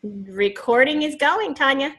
Recording is going, Tanya.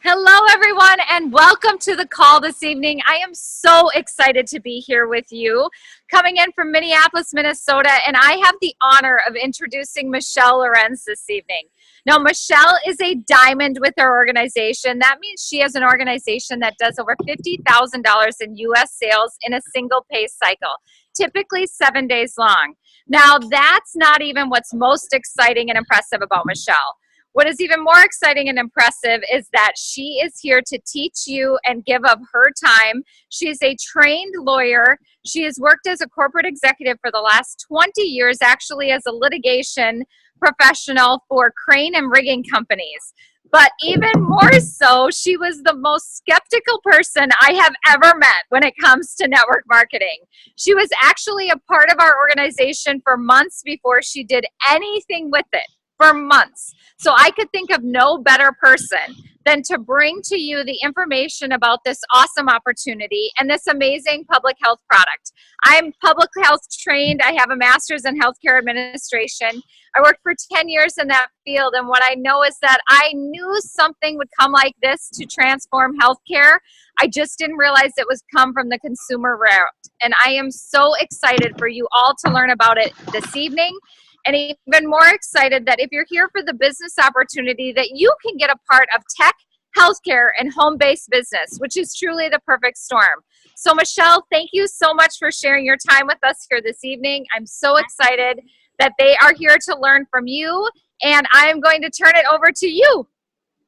Hello, everyone, and welcome to the call this evening. I am so excited to be here with you, coming in from Minneapolis, Minnesota, and I have the honor of introducing Michelle Lorenz this evening. Now, Michelle is a diamond with her organization. That means she has an organization that does over $50,000 in U.S. sales in a single pay cycle, typically 7 days long. Now, that's not even what's most exciting and impressive about Michelle. What is even more exciting and impressive is that she is here to teach you and give of her time. She's a trained lawyer. She has worked as a corporate executive for the last 20 years, actually as a litigation professional for crane and rigging companies. But even more so, she was the most skeptical person I have ever met when it comes to network marketing. She was actually a part of our organization for months before she did anything with it. For months. So I could think of no better person than to bring to you the information about this awesome opportunity and this amazing public health product. I'm public health trained. I have a master's in healthcare administration. I worked for 10 years in that field, and what I know is that I knew something would come like this to transform healthcare. I just didn't realize it was come from the consumer route. And I am so excited for you all to learn about it this evening. And even more excited that if you're here for the business opportunity, that you can get a part of tech, healthcare, and home-based business, which is truly the perfect storm. So Michelle, thank you so much for sharing your time with us here this evening. I'm so excited that they are here to learn from you, and I'm going to turn it over to you.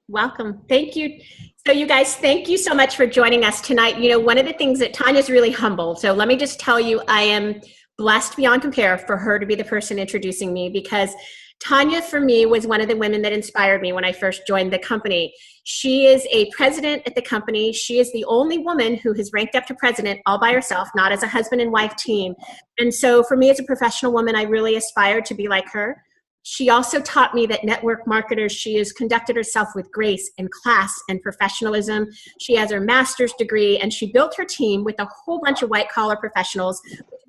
Welcome. Thank you. So you guys, thank you so much for joining us tonight. You know, one of the things that Tanya's really humble. So let me just tell you, I am blessed beyond compare for her to be the person introducing me, because Tanya, for me, was one of the women that inspired me when I first joined the company. She is a president at the company. She is the only woman who has ranked up to president all by herself, not as a husband and wife team. And so for me as a professional woman, I really aspired to be like her. She also taught me that network marketers, she has conducted herself with grace and class and professionalism. She has her master's degree, and she built her team with a whole bunch of white collar professionals,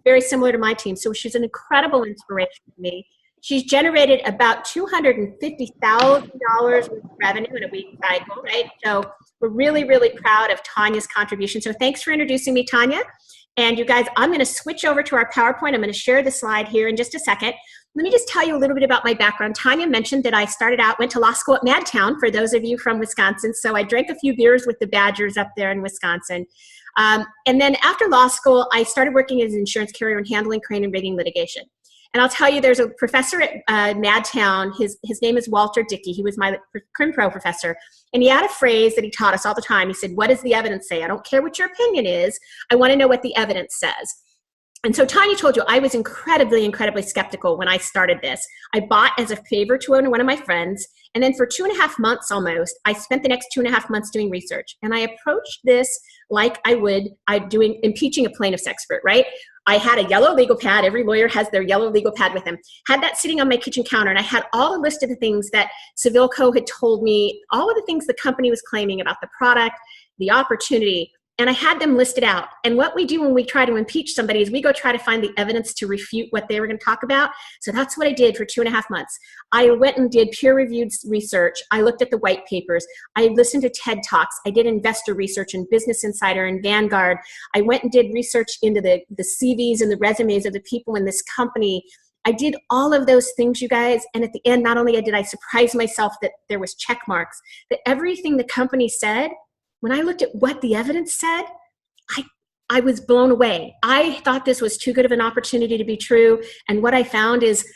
very similar to my team. So she's an incredible inspiration to me. She's generated about $250,000 with revenue in a week cycle, right? So we're really, really proud of Tanya's contribution. So thanks for introducing me, Tanya. And you guys, I'm going to switch over to our PowerPoint. I'm going to share the slide here in just a second. Let me just tell you a little bit about my background. Tanya mentioned that I went to law school at Madtown, for those of you from Wisconsin. So I drank a few beers with the Badgers up there in Wisconsin. And then after law school, I started working as an insurance carrier and handling crane and rigging litigation. And I'll tell you, there's a professor at Madtown. His name is Walter Dickey. He was my crim pro professor. And he had a phrase that he taught us all the time. He said, "What does the evidence say? I don't care what your opinion is. I want to know what the evidence says." And so Tanya told you, I was incredibly, incredibly skeptical when I started this. I bought as a favor to one of my friends. And then for 2.5 months almost, I spent the next 2.5 months doing research. And I approached this like I would doing impeaching a plaintiff's expert, right? I had a yellow legal pad. Every lawyer has their yellow legal pad with them. Had that sitting on my kitchen counter, and I had all a list of the things that Civilco had told me, all of the things the company was claiming about the product, the opportunity, and I had them listed out. And what we do when we try to impeach somebody is we go try to find the evidence to refute what they were going to talk about. So that's what I did for 2.5 months. I went and did peer-reviewed research. I looked at the white papers. I listened to TED Talks. I did investor research in Business Insider and Vanguard. I went and did research into the CVs and the resumes of the people in this company. I did all of those things, you guys, and at the end, not only did I surprise myself that there was check marks, that everything the company said, when I looked at what the evidence said, I was blown away. I thought this was too good of an opportunity to be true. And what I found is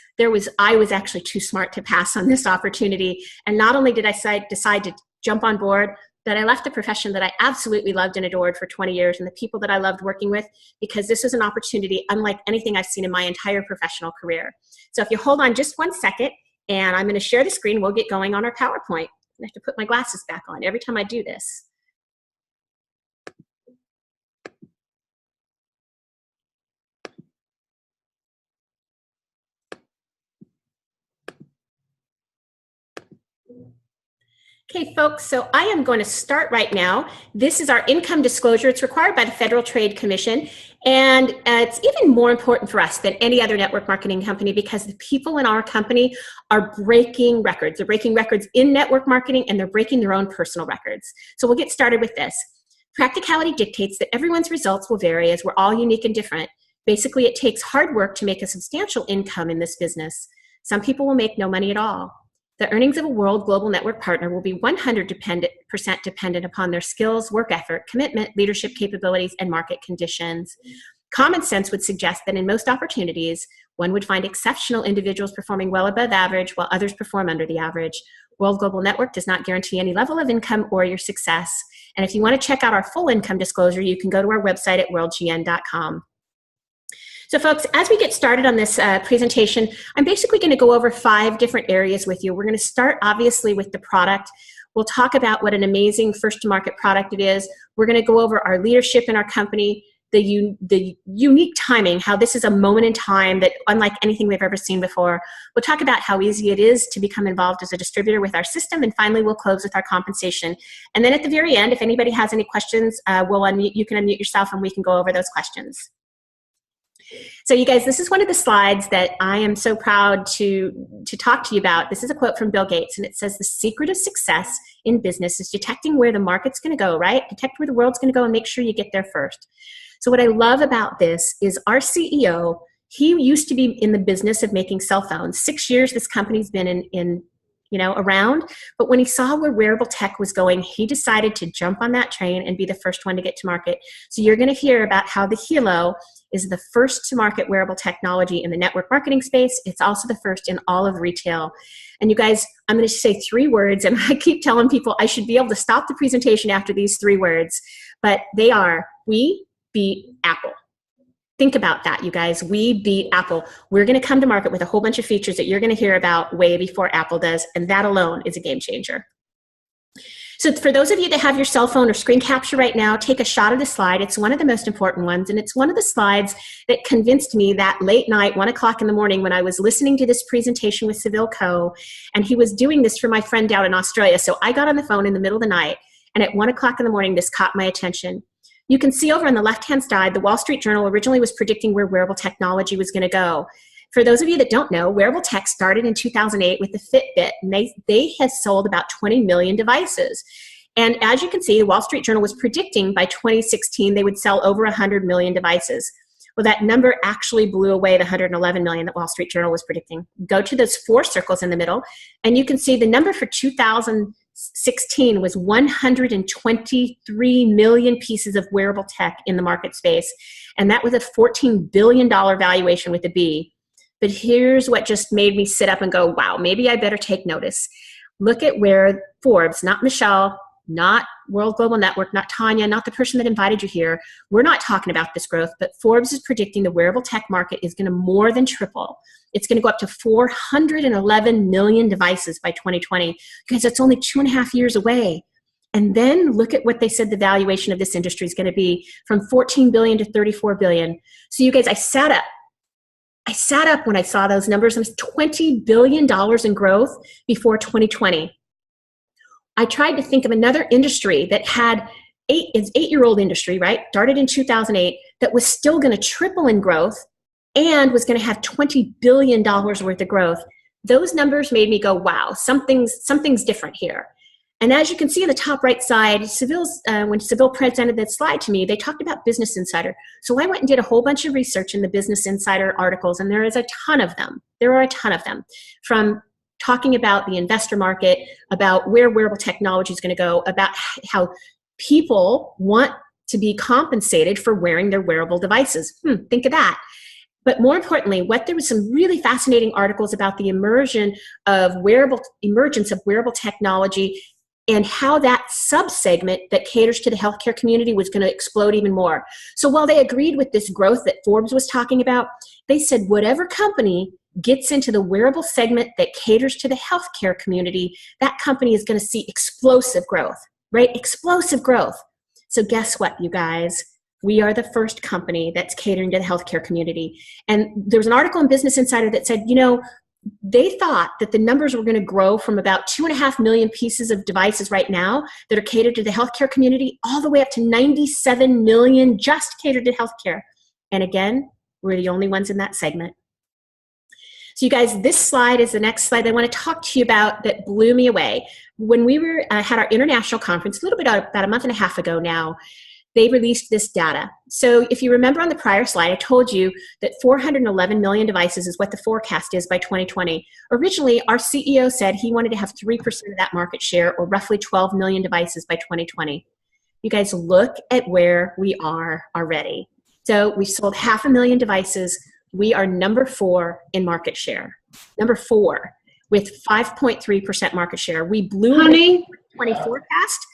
I was actually too smart to pass on this opportunity. And not only did I decide to jump on board, but I left the profession that I absolutely loved and adored for 20 years and the people that I loved working with, because this was an opportunity unlike anything I've seen in my entire professional career. So if you hold on just 1 second, and I'm going to share the screen, we'll get going on our PowerPoint. I have to put my glasses back on every time I do this. Okay, folks, so I am going to start right now. This is our income disclosure. It's required by the Federal Trade Commission, and it's even more important for us than any other network marketing company because the people in our company are breaking records. They're breaking records in network marketing, and they're breaking their own personal records. So we'll get started with this. Practicality dictates that everyone's results will vary as we're all unique and different. Basically, it takes hard work to make a substantial income in this business. Some people will make no money at all. The earnings of a world global network partner will be 100% dependent upon their skills, work effort, commitment, leadership capabilities, and market conditions. Common sense would suggest that in most opportunities, one would find exceptional individuals performing well above average while others perform under the average. World Global Network does not guarantee any level of income or your success. And if you want to check out our full income disclosure, you can go to our website at worldgn.com. So folks, as we get started on this presentation, I'm basically going to go over 5 different areas with you. We're going to start obviously with the product. We'll talk about what an amazing first to market product it is. We're going to go over our leadership in our company, the unique timing, how this is a moment in time that unlike anything we've ever seen before. We'll talk about how easy it is to become involved as a distributor with our system, and finally we'll close with our compensation. And then at the very end, if anybody has any questions, we'll unmute, you can unmute yourself and we can go over those questions. So you guys, this is one of the slides that I am so proud to talk to you about. This is a quote from Bill Gates, and it says, "The secret of success in business is detecting where the market's going to go, right? Detect where the world's going to go and make sure you get there first." So what I love about this is our CEO, he used to be in the business of making cell phones. 6 years this company's been around, but when he saw where wearable tech was going, he decided to jump on that train and be the first one to get to market. So you're going to hear about how the HELO is the first to market wearable technology in the network marketing space. It's also the first in all of retail. And you guys, I'm going to say 3 words, and I keep telling people I should be able to stop the presentation after these 3 words, but they are: we beat Apple. Think about that, you guys. We beat Apple. We're going to come to market with a whole bunch of features that you're going to hear about way before Apple does, and that alone is a game changer. So for those of you that have your cell phone or screen capture right now, take a shot of the slide. It's one of the most important ones, and it's one of the slides that convinced me that late night, 1 o'clock in the morning, when I was listening to this presentation with Seville Co., and he was doing this for my friend down in Australia. So I got on the phone in the middle of the night, and at 1 o'clock in the morning, this caught my attention. You can see over on the left-hand side, the Wall Street Journal originally was predicting where wearable technology was going to go. For those of you that don't know, wearable tech started in 2008 with the Fitbit, and they had sold about 20 million devices. And as you can see, the Wall Street Journal was predicting by 2016 they would sell over 100 million devices. Well, that number actually blew away the 111 million that Wall Street Journal was predicting. Go to those 4 circles in the middle, and you can see the number for 2016 was 123 million pieces of wearable tech in the market space. And that was a $14 billion valuation with a B. But here's what just made me sit up and go, wow, maybe I better take notice. Look at where Forbes, not Michelle, not World Global Network, not Tanya, not the person that invited you here. We're not talking about this growth, but Forbes is predicting the wearable tech market is going to more than triple. It's going to go up to 411 million devices by 2020, because it's only 2.5 years away. And then look at what they said the valuation of this industry is going to be, from 14 billion to 34 billion. So you guys, I sat up when I saw those numbers. It was $20 billion in growth before 2020. I tried to think of another industry that had it's 8-year-old industry, right? Started in 2008, that was still going to triple in growth and was going to have $20 billion worth of growth. Those numbers made me go, wow, something's different here. And as you can see on the top right side, when Seville presented that slide to me, they talked about Business Insider. So I went and did a whole bunch of research in the Business Insider articles, and there is a ton of them. There are a ton of them, from talking about the investor market, about where wearable technology is going to go, about how people want to be compensated for wearing their wearable devices. Think of that. But more importantly, there was some really fascinating articles about the emergence of wearable technology and how that subsegment that caters to the healthcare community was going to explode even more. So while they agreed with this growth that Forbes was talking about, they said whatever company gets into the wearable segment that caters to the healthcare community, that company is going to see explosive growth, right? Explosive growth. So guess what, you guys? We are the first company that's catering to the healthcare community. And there was an article in Business Insider that said, they thought that the numbers were going to grow from about 2.5 million pieces of devices right now that are catered to the healthcare community all the way up to 97 million just catered to healthcare. And again, we're the only ones in that segment. So you guys, this slide is the next slide I want to talk to you about that blew me away. When we had our international conference a little bit about a month and a half ago now, they released this data. So if you remember on the prior slide, I told you that 411 million devices is what the forecast is by 2020. Originally, our CEO said he wanted to have 3% of that market share, or roughly 12 million devices by 2020. You guys, look at where we are already. So we've sold 500,000 devices. We are number 4 in market share. Number 4 with 5.3% market share. We blew the 2020 forecast.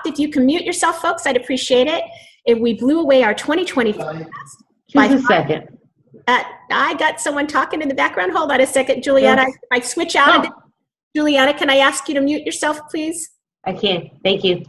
If you can mute yourself, folks, I'd appreciate it. If we blew away our 2020 forecast. Just a second. I got someone talking in the background. Hold on a second, Juliana. Yes. If I switch out. Juliana, can I ask you to mute yourself, please? I can. Thank you.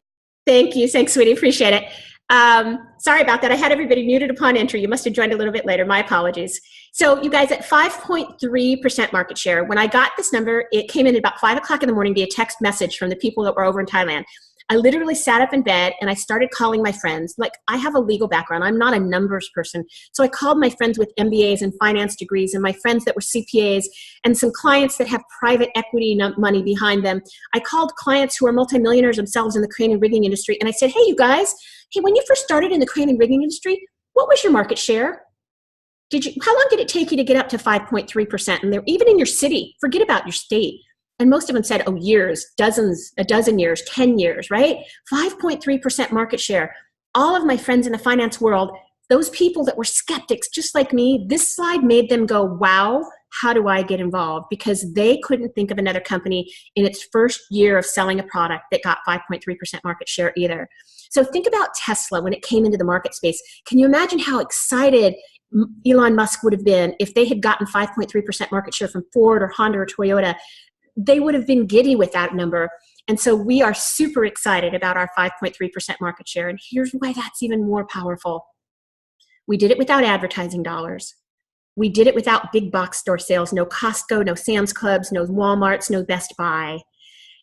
Thank you. Thanks, sweetie. Appreciate it. Sorry about that. I had everybody muted upon entry. You must have joined a little bit later. My apologies. So you guys, at 5.3% market share, when I got this number, it came in at about 5 o'clock in the morning via text message from the people that were over in Thailand. I literally sat up in bed and I started calling my friends. Like, I have a legal background. I'm not a numbers person. So I called my friends with MBAs and finance degrees, and my friends that were CPAs, and some clients that have private equity money behind them. I called clients who are multimillionaires themselves in the crane and rigging industry. And I said, hey, you guys, when you first started in the crane and rigging industry, what was your market share? How long did it take you to get up to 5.3%? And they're even in your city. Forget about your state. And most of them said, oh, years, a dozen years, 10 years, right? 5.3% market share. All of my friends in the finance world, those people that were skeptics just like me, this slide made them go, wow, how do I get involved? Because they couldn't think of another company in its first year of selling a product that got 5.3% market share either. So think about Tesla when it came into the market space. Can you imagine how excited Elon Musk would have been if they had gotten 5.3% market share from Ford or Honda or Toyota? They would have been giddy with that number. And so we are super excited about our 5.3% market share. And here's why that's even more powerful. We did it without advertising dollars. We did it without big box store sales, no Costco, no Sam's Clubs, no Walmarts, no Best Buy.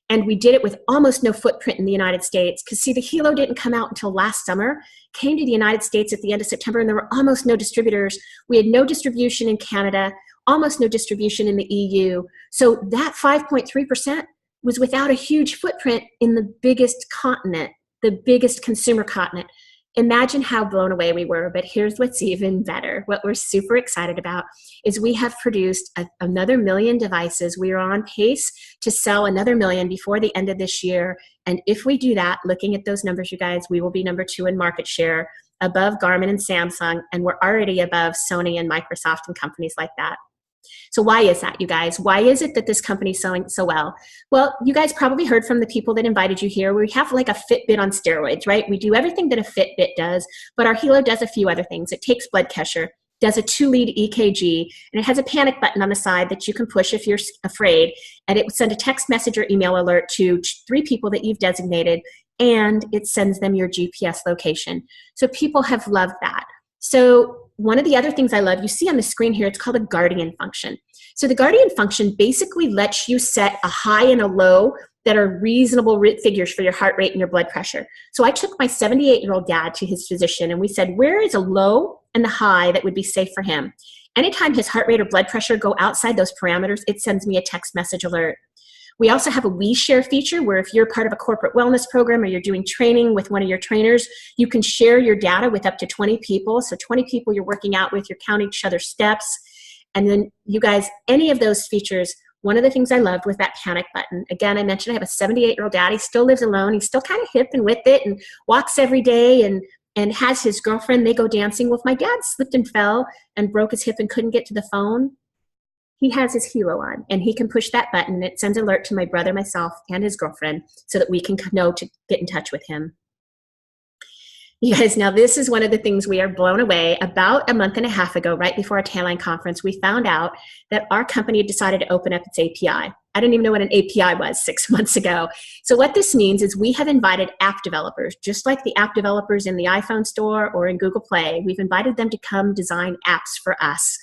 And we did it with almost no footprint in the United States. Because see, the HELO didn't come out until last summer, came to the United States at the end of September, and there were almost no distributors. We had no distribution in Canada, almost no distribution in the EU. So that 5.3% was without a huge footprint in the biggest continent, the biggest consumer continent. Imagine how blown away we were, but here's what's even better. What we're super excited about is we have produced another 1 million devices. We are on pace to sell another 1 million before the end of this year. And if we do that, looking at those numbers, you guys, we will be number 2 in market share, above Garmin and Samsung, and we're already above Sony and Microsoft and companies like that. So why is that, you guys? Why is it that this company's selling so well? Well, you guys probably heard from the people that invited you here. We have like a Fitbit on steroids, right? We do everything that a Fitbit does, but our HELO does a few other things. It takes blood pressure, does a 2-lead EKG, and it has a panic button on the side that you can push if you're afraid, and it will send a text message or email alert to 3 people that you've designated, and it sends them your GPS location. So people have loved that. So one of the other things I love, you see on the screen here, it's called a Guardian function. So the Guardian function basically lets you set a high and a low that are reasonable figures for your heart rate and your blood pressure. So I took my 78-year-old dad to his physician and we said, where is a low and the high that would be safe for him? Anytime his heart rate or blood pressure go outside those parameters, it sends me a text message alert. We also have a We Share feature where if you're part of a corporate wellness program or you're doing training with one of your trainers, you can share your data with up to 20 people. So 20 people you're working out with, you're counting each other's steps. And then you guys, any of those features, one of the things I loved was that panic button. Again, I mentioned I have a 78-year-old dad. He still lives alone. He's still kind of hip and with it and walks every day and has his girlfriend. They go dancing. Well, if my dad slipped and fell and broke his hip and couldn't get to the phone, he has his HELO on, and he can push that button, and it sends an alert to my brother, myself, and his girlfriend so that we can know to get in touch with him. You guys, now this is one of the things we are blown away. About a month and a half ago, right before our Thailand conference, we found out that our company had decided to open up its API. I didn't even know what an API was 6 months ago. So what this means is we have invited app developers, just like the app developers in the iPhone store or in Google Play. We've invited them to come design apps for us.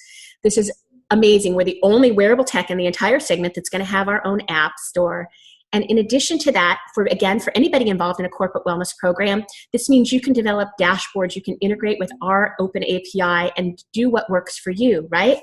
This is amazing. We're the only wearable tech in the entire segment that's going to have our own app store. And in addition to that, for anybody involved in a corporate wellness program, this means you can develop dashboards, you can integrate with our open API and do what works for you, right?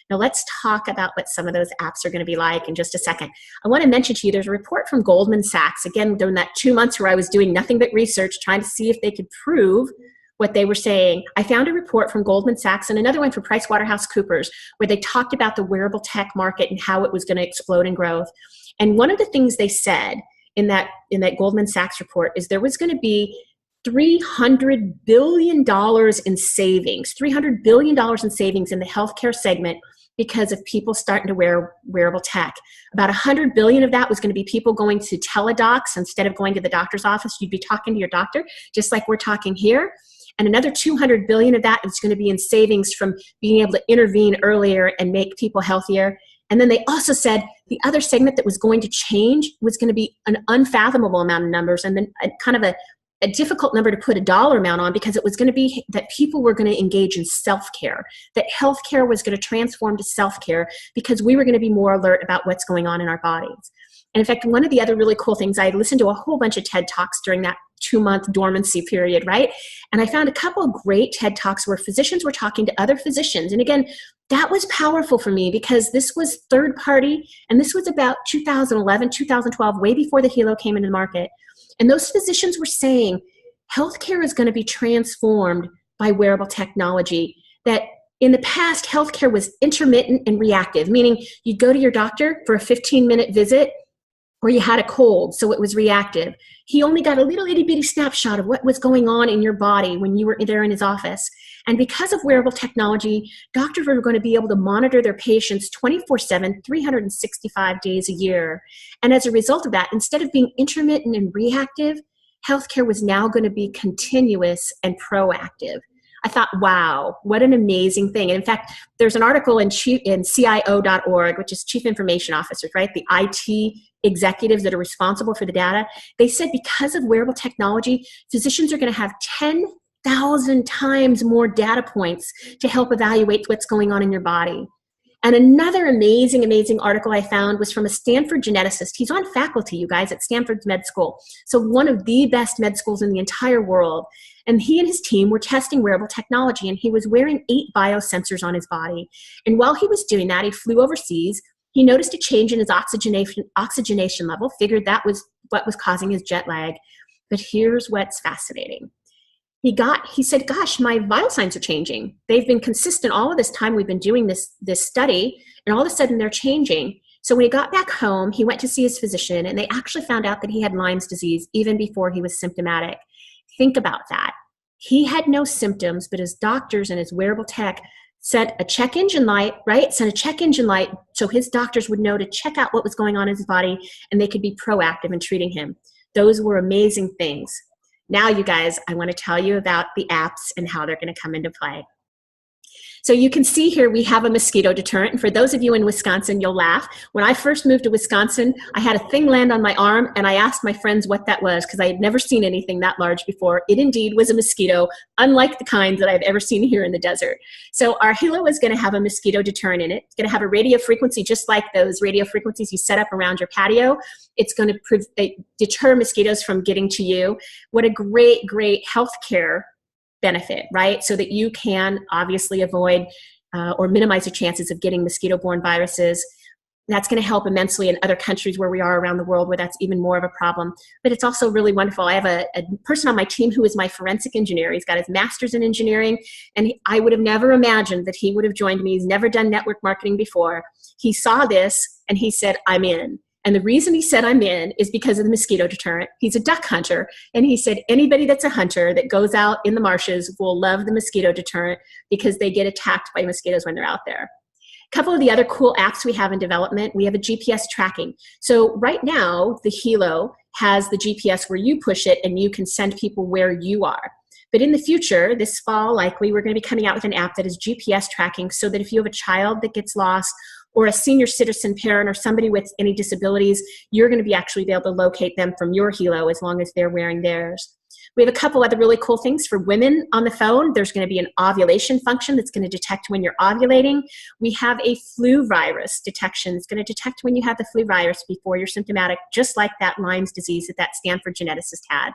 Now let's talk about what some of those apps are going to be like in just a second. I want to mention to you, there's a report from Goldman Sachs, again, during that 2 months where I was doing nothing but research, trying to see if they could prove what they were saying. I found a report from Goldman Sachs and another one from PricewaterhouseCoopers where they talked about the wearable tech market and how it was going to explode in growth. And one of the things they said in that Goldman Sachs report is there was going to be $300 billion in savings, $300 billion in savings in the healthcare segment because of people starting to wear wearable tech. About $100 billion of that was going to be people going to teledocs instead of going to the doctor's office. You'd be talking to your doctor, just like we're talking here. And another $200 billion of that is going to be in savings from being able to intervene earlier and make people healthier. And then they also said the other segment that was going to change was going to be an unfathomable amount of numbers, and then kind of a difficult number to put a dollar amount on, because it was going to be that people were going to engage in self-care, that healthcare was going to transform to self-care because we were going to be more alert about what's going on in our bodies. And in fact, one of the other really cool things, I listened to a whole bunch of TED Talks during that 2-month dormancy period, right? And I found a couple of great TED Talks where physicians were talking to other physicians. And again, that was powerful for me because this was third party, and this was about 2011, 2012, way before the HELO came into the market. And those physicians were saying healthcare is going to be transformed by wearable technology, that in the past, healthcare was intermittent and reactive, meaning you'd go to your doctor for a 15-minute visit, or you had a cold, so it was reactive. He only got a little itty-bitty snapshot of what was going on in your body when you were there in his office. And because of wearable technology, doctors are going to be able to monitor their patients 24/7, 365 days a year. And as a result of that, instead of being intermittent and reactive, healthcare was now going to be continuous and proactive. I thought, wow, what an amazing thing. And in fact, there's an article in CIO.org, which is Chief Information Officers, right? The IT executives that are responsible for the data. They said because of wearable technology, physicians are going to have 10,000 times more data points to help evaluate what's going on in your body. And another amazing, amazing article I found was from a Stanford geneticist. He's on faculty, you guys, at Stanford's med school. So one of the best med schools in the entire world. And he and his team were testing wearable technology, and he was wearing 8 biosensors on his body. And while he was doing that, he flew overseas. He noticed a change in his oxygenation level, figured that was what was causing his jet lag. But here's what's fascinating. He said, gosh, my vital signs are changing. They've been consistent all of this time we've been doing this study, and all of a sudden they're changing. So when he got back home, he went to see his physician, and they actually found out that he had Lyme's disease even before he was symptomatic. Think about that. He had no symptoms, but his doctors and his wearable tech sent a check engine light, right? Sent a check engine light so his doctors would know to check out what was going on in his body, and they could be proactive in treating him. Those were amazing things. Now, you guys, I want to tell you about the apps and how they're going to come into play. So you can see here we have a mosquito deterrent. And for those of you in Wisconsin, you'll laugh. When I first moved to Wisconsin, I had a thing land on my arm, and I asked my friends what that was because I had never seen anything that large before. It indeed was a mosquito, unlike the kinds that I've ever seen here in the desert. So our HELO is going to have a mosquito deterrent in it. It's going to have a radio frequency just like those radio frequencies you set up around your patio. It's going to deter mosquitoes from getting to you. What a great, great healthcare benefit, right? So that you can obviously avoid or minimize the chances of getting mosquito-borne viruses. That's going to help immensely in other countries where we are around the world where that's even more of a problem. But it's also really wonderful. I have a person on my team who is my forensic engineer. He's got his master's in engineering, and I would have never imagined that he would have joined me. He's never done network marketing before. He saw this and he said, I'm in. And the reason he said I'm in is because of the mosquito deterrent. He's a duck hunter. And he said anybody that's a hunter that goes out in the marshes will love the mosquito deterrent because they get attacked by mosquitoes when they're out there. A couple of the other cool apps we have in development, we have a GPS tracking. So right now, the HELO has the GPS where you push it and you can send people where you are. But in the future, this fall likely, we're going to be coming out with an app that is GPS tracking so that if you have a child that gets lost or a senior citizen parent or somebody with any disabilities, you're going to be able to locate them from your HELO as long as they're wearing theirs. We have a couple other really cool things for women on the phone. There's going to be an ovulation function that's going to detect when you're ovulating. We have a flu virus detection. It's going to detect when you have the flu virus before you're symptomatic, just like that Lyme's disease that Stanford geneticist had.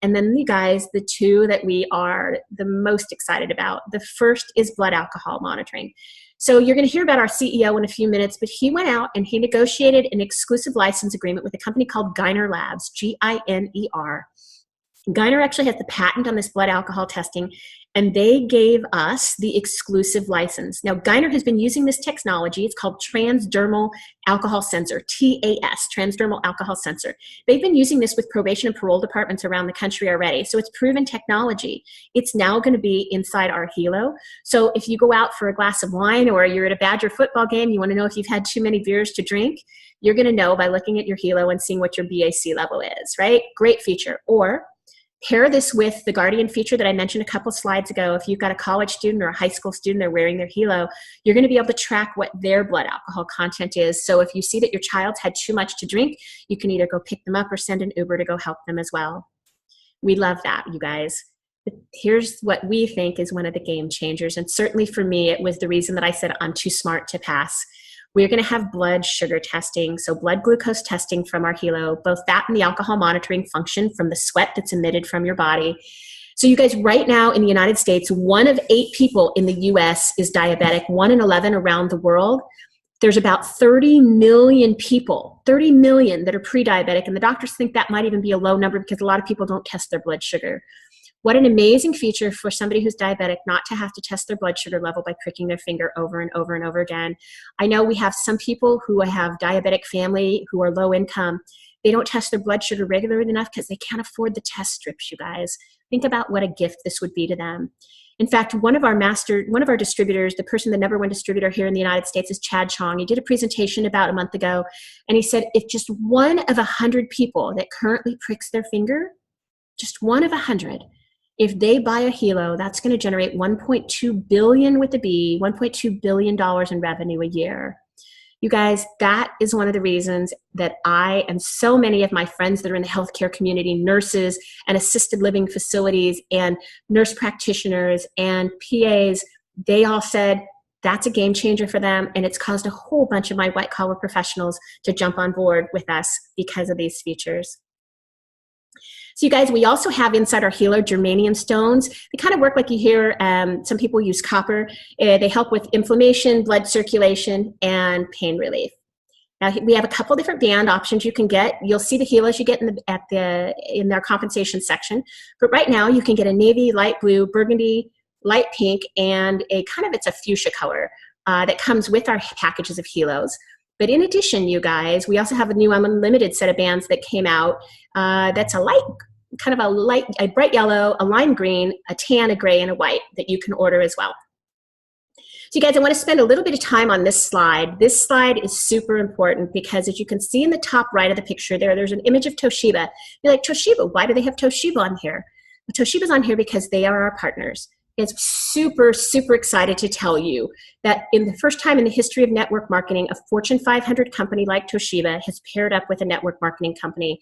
And then you guys, the two that we are the most excited about. The first is blood alcohol monitoring. So you're going to hear about our CEO in a few minutes, but he went out and he negotiated an exclusive license agreement with a company called Giner Labs, Giner. Giner actually has the patent on this blood alcohol testing, and they gave us the exclusive license. Now, Giner has been using this technology. It's called transdermal alcohol sensor, TAS, transdermal alcohol sensor. They've been using this with probation and parole departments around the country already, so it's proven technology. It's now going to be inside our HELO. So if you go out for a glass of wine or you're at a Badger football game, you want to know if you've had too many beers to drink, you're going to know by looking at your HELO and seeing what your BAC level is, right? Great feature. Or pair this with the Guardian feature that I mentioned a couple slides ago. If you've got a college student or a high school student, they're wearing their HELO, you're going to be able to track what their blood alcohol content is. So if you see that your child's had too much to drink, you can either go pick them up or send an Uber to go help them as well. We love that, you guys. But here's what we think is one of the game changers. And certainly for me, it was the reason that I said I'm too smart to pass. We're going to have blood sugar testing, so blood glucose testing from our HELO, both that and the alcohol monitoring function from the sweat that's emitted from your body. So you guys, right now in the United States, 1 of 8 people in the US is diabetic, 1 in 11 around the world. There's about 30 million people, 30 million that are pre-diabetic, and the doctors think that might even be a low number because a lot of people don't test their blood sugar. What an amazing feature for somebody who's diabetic not to have to test their blood sugar level by pricking their finger over and over and over again. I know we have some people who have diabetic family who are low income. They don't test their blood sugar regularly enough because they can't afford the test strips, you guys. Think about what a gift this would be to them. In fact, one of our distributors, the person, the number 1 distributor here in the United States is Chad Chong. He did a presentation about a month ago, and he said if just 1 of 100 people that currently pricks their finger, just 1 of 100, if they buy a HELO, that's going to generate $1.2 billion with a B, $1.2 billion in revenue a year. You guys, that is one of the reasons that I and so many of my friends that are in the healthcare community, nurses and assisted living facilities and nurse practitioners and PAs, they all said that's a game changer for them, and it's caused a whole bunch of my white collar professionals to jump on board with us because of these features. So you guys, we also have inside our HELO germanium stones. They kind of work like you hear some people use copper. They help with inflammation, blood circulation, and pain relief. Now we have a couple different band options you can get. You'll see the HELOs you get in their compensation section. But right now you can get a navy, light blue, burgundy, light pink, and it's a fuchsia color that comes with our packages of HELOs. But in addition, you guys, we also have a new unlimited set of bands that came out. That's a bright yellow, a lime green, a tan, a gray, and a white that you can order as well. So you guys, I want to spend a little bit of time on this slide. This slide is super important because as you can see in the top right of the picture there's an image of Toshiba. You're like, Toshiba, why do they have Toshiba on here? Well, Toshiba's on here because they are our partners. It's super, super excited to tell you that in the first time in the history of network marketing, a Fortune 500 company like Toshiba has paired up with a network marketing company.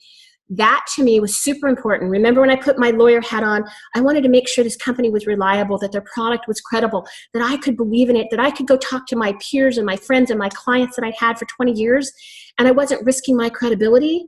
That to me was super important. Remember when I put my lawyer hat on, I wanted to make sure this company was reliable, that their product was credible, that I could believe in it, that I could go talk to my peers and my friends and my clients that I'd had for 20 years, and I wasn't risking my credibility.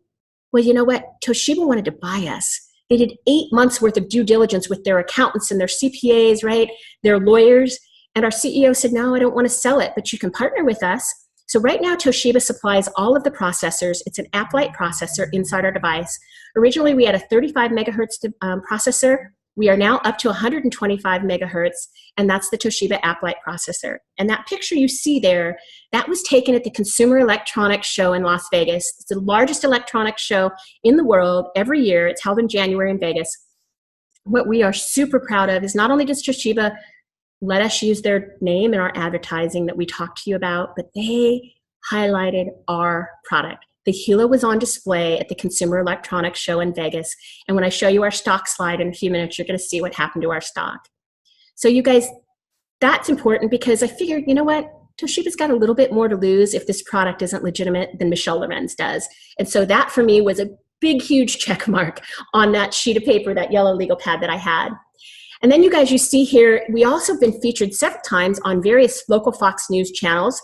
Well, you know what? Toshiba wanted to buy us. They did 8 months worth of due diligence with their accountants and their CPAs, right? Their lawyers. And our CEO said, no, I don't want to sell it, but you can partner with us. So right now, Toshiba supplies all of the processors. It's an App-Lite processor inside our device. Originally, we had a 35 megahertz processor. We are now up to 125 megahertz, and that's the Toshiba App-Lite processor. And that picture you see there, that was taken at the Consumer Electronics Show in Las Vegas. It's the largest electronics show in the world every year. It's held in January in Vegas. What we are super proud of is not only does Toshiba let us use their name in our advertising that we talked to you about, but they highlighted our product. The HELO was on display at the Consumer Electronics Show in Vegas. And when I show you our stock slide in a few minutes, you're going to see what happened to our stock. So you guys, that's important because I figured, you know what? Toshiba's got a little bit more to lose if this product isn't legitimate than Michelle Lorenz does. And so that for me was a big, huge check mark on that sheet of paper, that yellow legal pad that I had. And then you guys, you see here, we also have been featured several times on various local Fox News channels.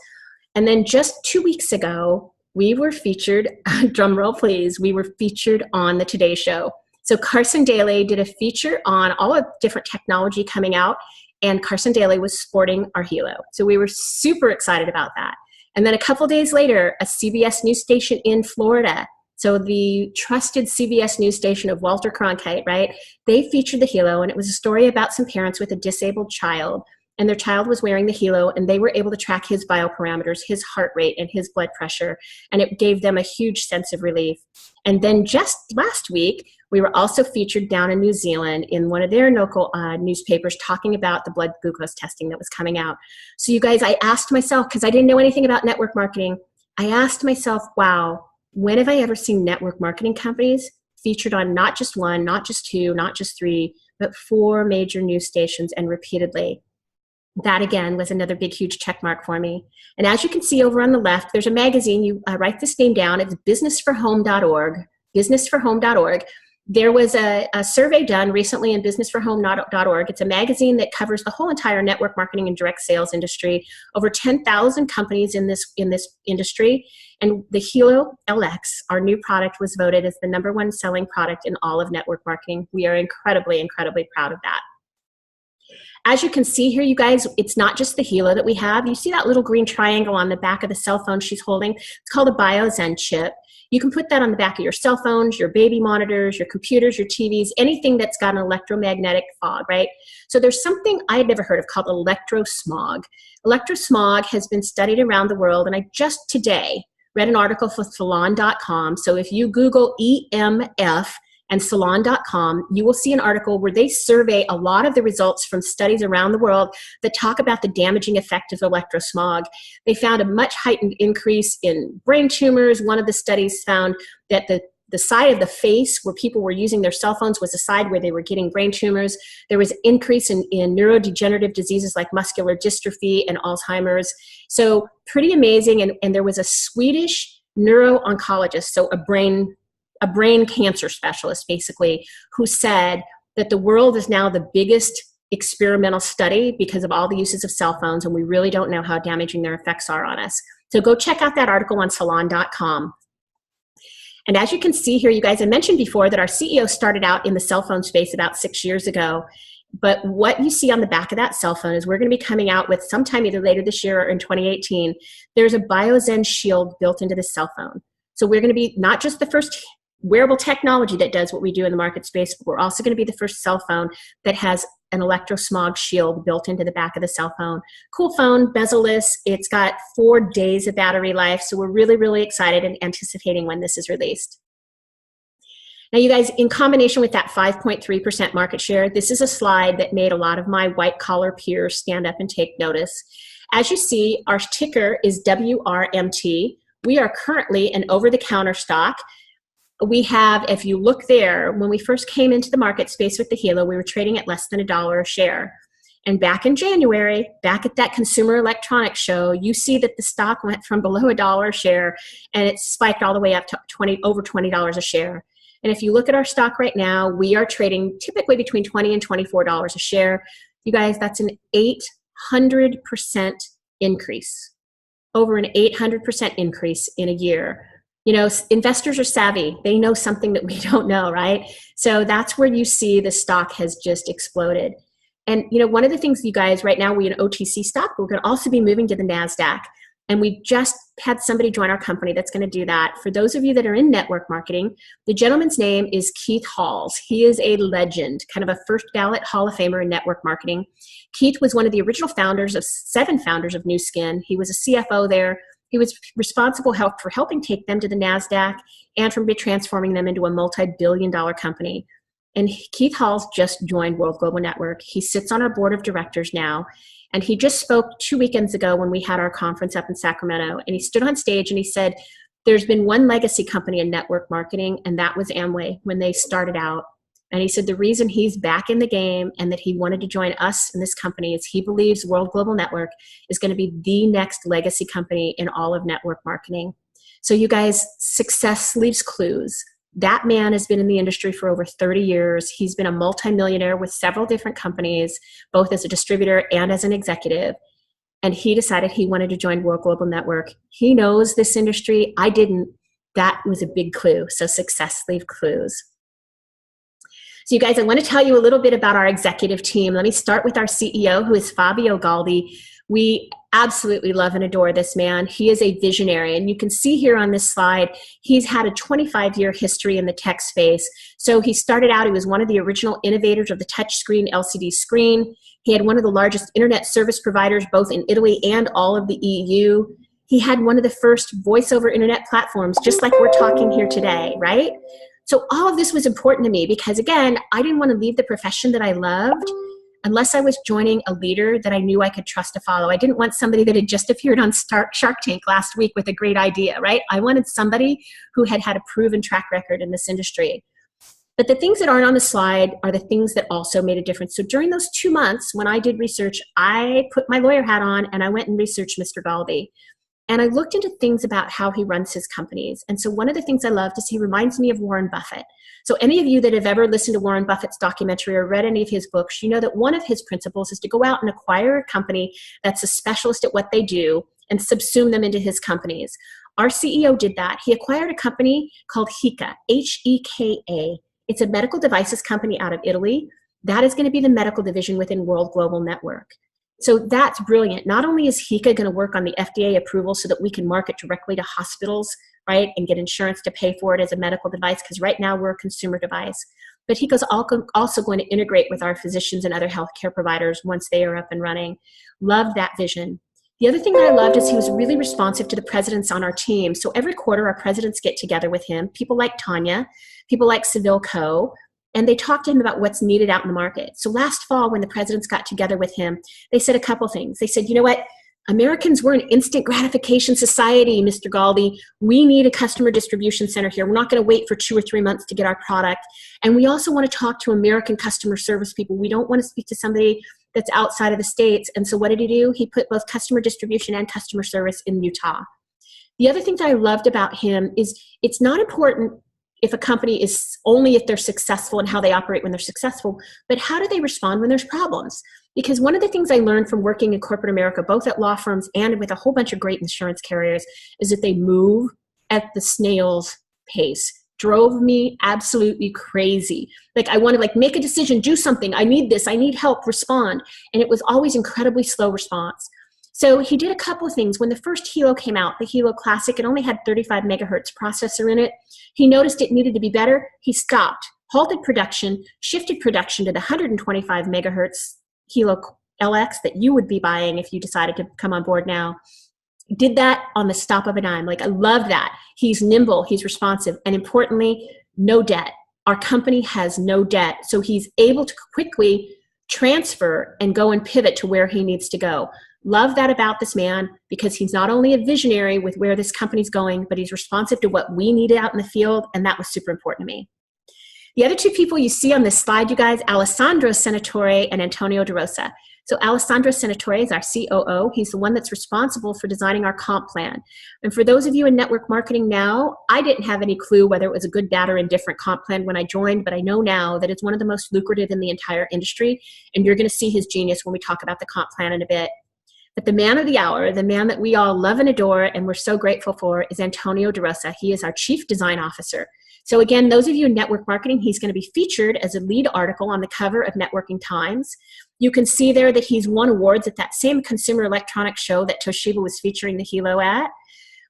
And then just 2 weeks ago, we were featured, drum roll please, we were featured on the Today Show. So Carson Daly did a feature on all of different technology coming out, and Carson Daly was sporting our HELO. So we were super excited about that. And then a couple days later, a CBS news station in Florida, so the trusted CBS news station of Walter Cronkite, right? They featured the HELO, and it was a story about some parents with a disabled child, and their child was wearing the HELO, and they were able to track his bioparameters, his heart rate, and his blood pressure, and it gave them a huge sense of relief. And then just last week, we were also featured down in New Zealand in one of their local newspapers talking about the blood glucose testing that was coming out. So you guys, I asked myself, because I didn't know anything about network marketing, I asked myself, wow, when have I ever seen network marketing companies featured on not just one, not just two, not just three, but 4 major news stations and repeatedly? That again was another big, huge check mark for me. And as you can see over on the left, there's a magazine. You write this name down. It's businessforhome.org, businessforhome.org. There was a survey done recently in businessforhome.org. It's a magazine that covers the whole entire network marketing and direct sales industry, over 10,000 companies in this industry. And the HELO LX, our new product, was voted as the #1 selling product in all of network marketing. We are incredibly, incredibly proud of that. As you can see here, you guys, it's not just the HELO that we have. You see that little green triangle on the back of the cell phone she's holding? It's called a BioZen chip. You can put that on the back of your cell phones, your baby monitors, your computers, your TVs, anything that's got an electromagnetic fog, right? So there's something I had never heard of called electrosmog. Electrosmog has been studied around the world, and I just today read an article for Salon.com. So if you Google EMF and Salon.com, you will see an article where they survey a lot of the results from studies around the world that talk about the damaging effect of electrosmog. They found a much heightened increase in brain tumors. One of the studies found that the side of the face where people were using their cell phones was the side where they were getting brain tumors. There was an increase in neurodegenerative diseases like muscular dystrophy and Alzheimer's. So pretty amazing. And there was a Swedish neuro-oncologist, so a brain cancer specialist, basically, who said that the world is now the biggest experimental study because of all the uses of cell phones, and we really don't know how damaging their effects are on us. So go check out that article on Salon.com. And as you can see here, you guys, I mentioned before that our CEO started out in the cell phone space about 6 years ago. But what you see on the back of that cell phone is we're going to be coming out with sometime either later this year or in 2018, there's a BioZen shield built into the cell phone. So we're going to be not just the first wearable technology that does what we do in the market space, but we're also going to be the first cell phone that has an electrosmog shield built into the back of the cell phone. Cool phone, bezel-less. It's got 4 days of battery life, so we're really, really excited and anticipating when this is released. Now, you guys, in combination with that 5.3% market share, this is a slide that made a lot of my white-collar peers stand up and take notice. As you see, our ticker is WRMT. We are currently an over-the-counter stock. We have, if you look there, when we first came into the market space with the HELO, we were trading at less than $1 a share. And back in January, back at that Consumer Electronics Show, you see that the stock went from below $1 a share, and it spiked all the way up to over $20 a share. And if you look at our stock right now, we are trading typically between $20 and $24 a share. You guys, that's an 800% increase, over an 800% increase in a year. You know, investors are savvy. They know something that we don't know, right? So that's where you see the stock has just exploded. And, you know, one of the things, you guys, right now we're an OTC stock, but we're going to also be moving to the NASDAQ. And we just had somebody join our company that's going to do that. For those of you that are in network marketing, the gentleman's name is Keith Halls. He is a legend, kind of a first ballot Hall of Famer in network marketing. Keith was one of the original founders of 7 founders of Nu Skin. He was a CFO there. He was responsible for helping take them to the NASDAQ and from transforming them into a multi-billion-dollar company. And Keith Halls just joined World Global Network. He sits on our board of directors now. And he just spoke 2 weekends ago when we had our conference up in Sacramento. And he stood on stage and he said, there's been one legacy company in network marketing, and that was Amway when they started out. And he said the reason he's back in the game and that he wanted to join us in this company is he believes World Global Network is going to be the next legacy company in all of network marketing. So you guys, success leaves clues. That man has been in the industry for over 30 years. He's been a multimillionaire with several different companies, both as a distributor and as an executive. And he decided he wanted to join World Global Network. He knows this industry. I didn't. That was a big clue. So success leaves clues. So you guys, I want to tell you a little bit about our executive team. Let me start with our CEO, who is Fabio Galdi. We absolutely love and adore this man. He is a visionary. And you can see here on this slide, he's had a 25-year history in the tech space. So he started out, he was one of the original innovators of the touchscreen LCD screen. He had one of the largest internet service providers, both in Italy and all of the EU. He had one of the first voice over internet platforms, just like we're talking here today, right? So all of this was important to me because, again, I didn't want to leave the profession that I loved unless I was joining a leader that I knew I could trust to follow. I didn't want somebody that had just appeared on Shark Tank last week with a great idea, right? I wanted somebody who had had a proven track record in this industry. But the things that aren't on the slide are the things that also made a difference. So during those 2 months when I did research, I put my lawyer hat on and I went and researched Mr. Galdi. And I looked into things about how he runs his companies. And so one of the things I loved is he reminds me of Warren Buffett. So any of you that have ever listened to Warren Buffett's documentary or read any of his books, you know that one of his principles is to go out and acquire a company that's a specialist at what they do and subsume them into his companies. Our CEO did that. He acquired a company called HEKA, H-E-K-A. It's a medical devices company out of Italy. That is going to be the medical division within World Global Network. So that's brilliant. Not only is HEKA going to work on the FDA approval so that we can market directly to hospitals, right, and get insurance to pay for it as a medical device, because right now we're a consumer device, but HEKA's also going to integrate with our physicians and other healthcare providers once they are up and running. Love that vision. The other thing that I loved is he was really responsive to the presidents on our team. So every quarter, our presidents get together with him, people like Tanya, people like Seville Co., and they talked to him about what's needed out in the market. So last fall, when the presidents got together with him, they said a couple things. They said, you know what? Americans, we're an instant gratification society, Mr. Galdi. We need a customer distribution center here. We're not going to wait for 2 or 3 months to get our product. And we also want to talk to American customer service people. We don't want to speak to somebody that's outside of the States. And so what did he do? He put both customer distribution and customer service in Utah. The other thing that I loved about him is it's not important if a company is only if they're successful and how they operate when they're successful, but how do they respond when there's problems? Because one of the things I learned from working in corporate America, both at law firms and with a whole bunch of great insurance carriers, is that they move at the snail's pace. Drove me absolutely crazy. Like I want to make a decision, do something. I need this. I need help, respond. And it was always incredibly slow response. So he did a couple of things. When the first HELO came out, the HELO Classic, it only had 35 megahertz processor in it. He noticed it needed to be better. He stopped, halted production, shifted production to the 125 megahertz HELO LX that you would be buying if you decided to come on board now. Did that on the stop of a dime. I love that. He's nimble, he's responsive, and importantly, no debt. Our company has no debt. So he's able to quickly transfer and go and pivot to where he needs to go. Love that about this man because he's not only a visionary with where this company's going, but he's responsive to what we needed out in the field, and that was super important to me. The other two people you see on this slide, you guys, Alessandro Senatore and Antonio De Rosa. So Alessandro Senatore is our COO. He's the one that's responsible for designing our comp plan. And for those of you in network marketing now, I didn't have any clue whether it was a good, bad, or indifferent comp plan when I joined, but I know now that it's one of the most lucrative in the entire industry, and you're going to see his genius when we talk about the comp plan in a bit. But the man of the hour, the man that we all love and adore and we're so grateful for, is Antonio De Rosa. He is our Chief Design Officer. So again, those of you in network marketing, he's going to be featured as a lead article on the cover of Networking Times. You can see there that he's won awards at that same consumer electronics show that Toshiba was featuring the HELO at.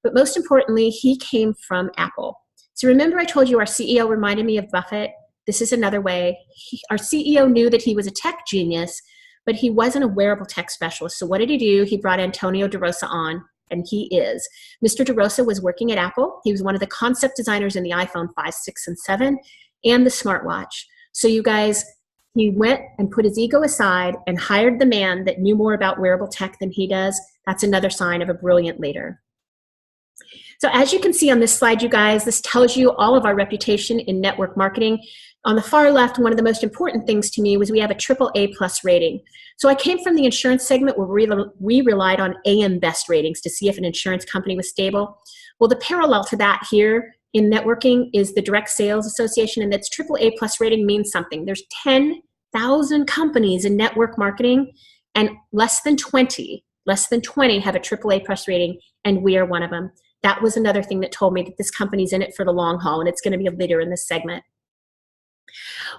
But most importantly, he came from Apple. So remember I told you our CEO reminded me of Buffett? This is another way. Our CEO knew that he was a tech genius, but he wasn't a wearable tech specialist. So what did he do? He brought Antonio De Rosa on, and he is. Mr. De Rosa was working at Apple. He was one of the concept designers in the iPhone 5, 6, and 7, and the smartwatch. So you guys, he went and put his ego aside and hired the man that knew more about wearable tech than he does. That's another sign of a brilliant leader. So as you can see on this slide, you guys, this tells you all of our reputation in network marketing. On the far left, one of the most important things to me was we have a AAA+ rating. So I came from the insurance segment where we relied on AM Best ratings to see if an insurance company was stable. Well, the parallel to that here in networking is the Direct Sales Association, and that's AAA plus rating means something. There's 10,000 companies in network marketing, and less than 20 have a AAA plus rating, and we are one of them. That was another thing that told me that this company's in it for the long haul, and it's going to be a leader in this segment.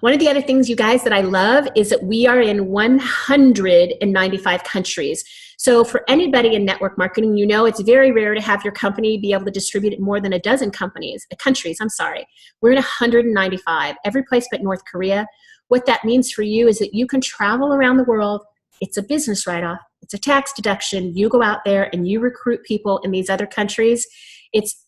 One of the other things, you guys, that I love is that we are in 195 countries. So for anybody in network marketing, you know it's very rare to have your company be able to distribute it more than a dozen countries. We're in 195, every place but North Korea. What that means for you is that you can travel around the world. It's a business write-off. It's a tax deduction. You go out there and you recruit people in these other countries. It's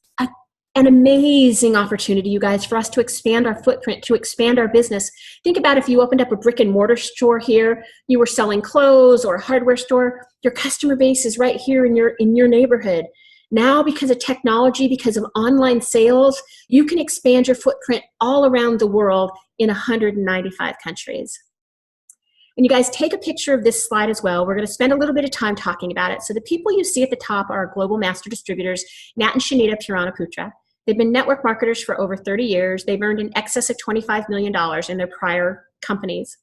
an amazing opportunity, you guys, for us to expand our footprint, to expand our business. Think about if you opened up a brick and mortar store here, you were selling clothes or a hardware store, your customer base is right here in your neighborhood. Now, because of technology, because of online sales, you can expand your footprint all around the world in 195 countries. And you guys, take a picture of this slide as well. We're going to spend a little bit of time talking about it. So the people you see at the top are our global master distributors, Nat and Shanita Purana-Putra. They've been network marketers for over 30 years. They've earned in excess of $25 million in their prior companies.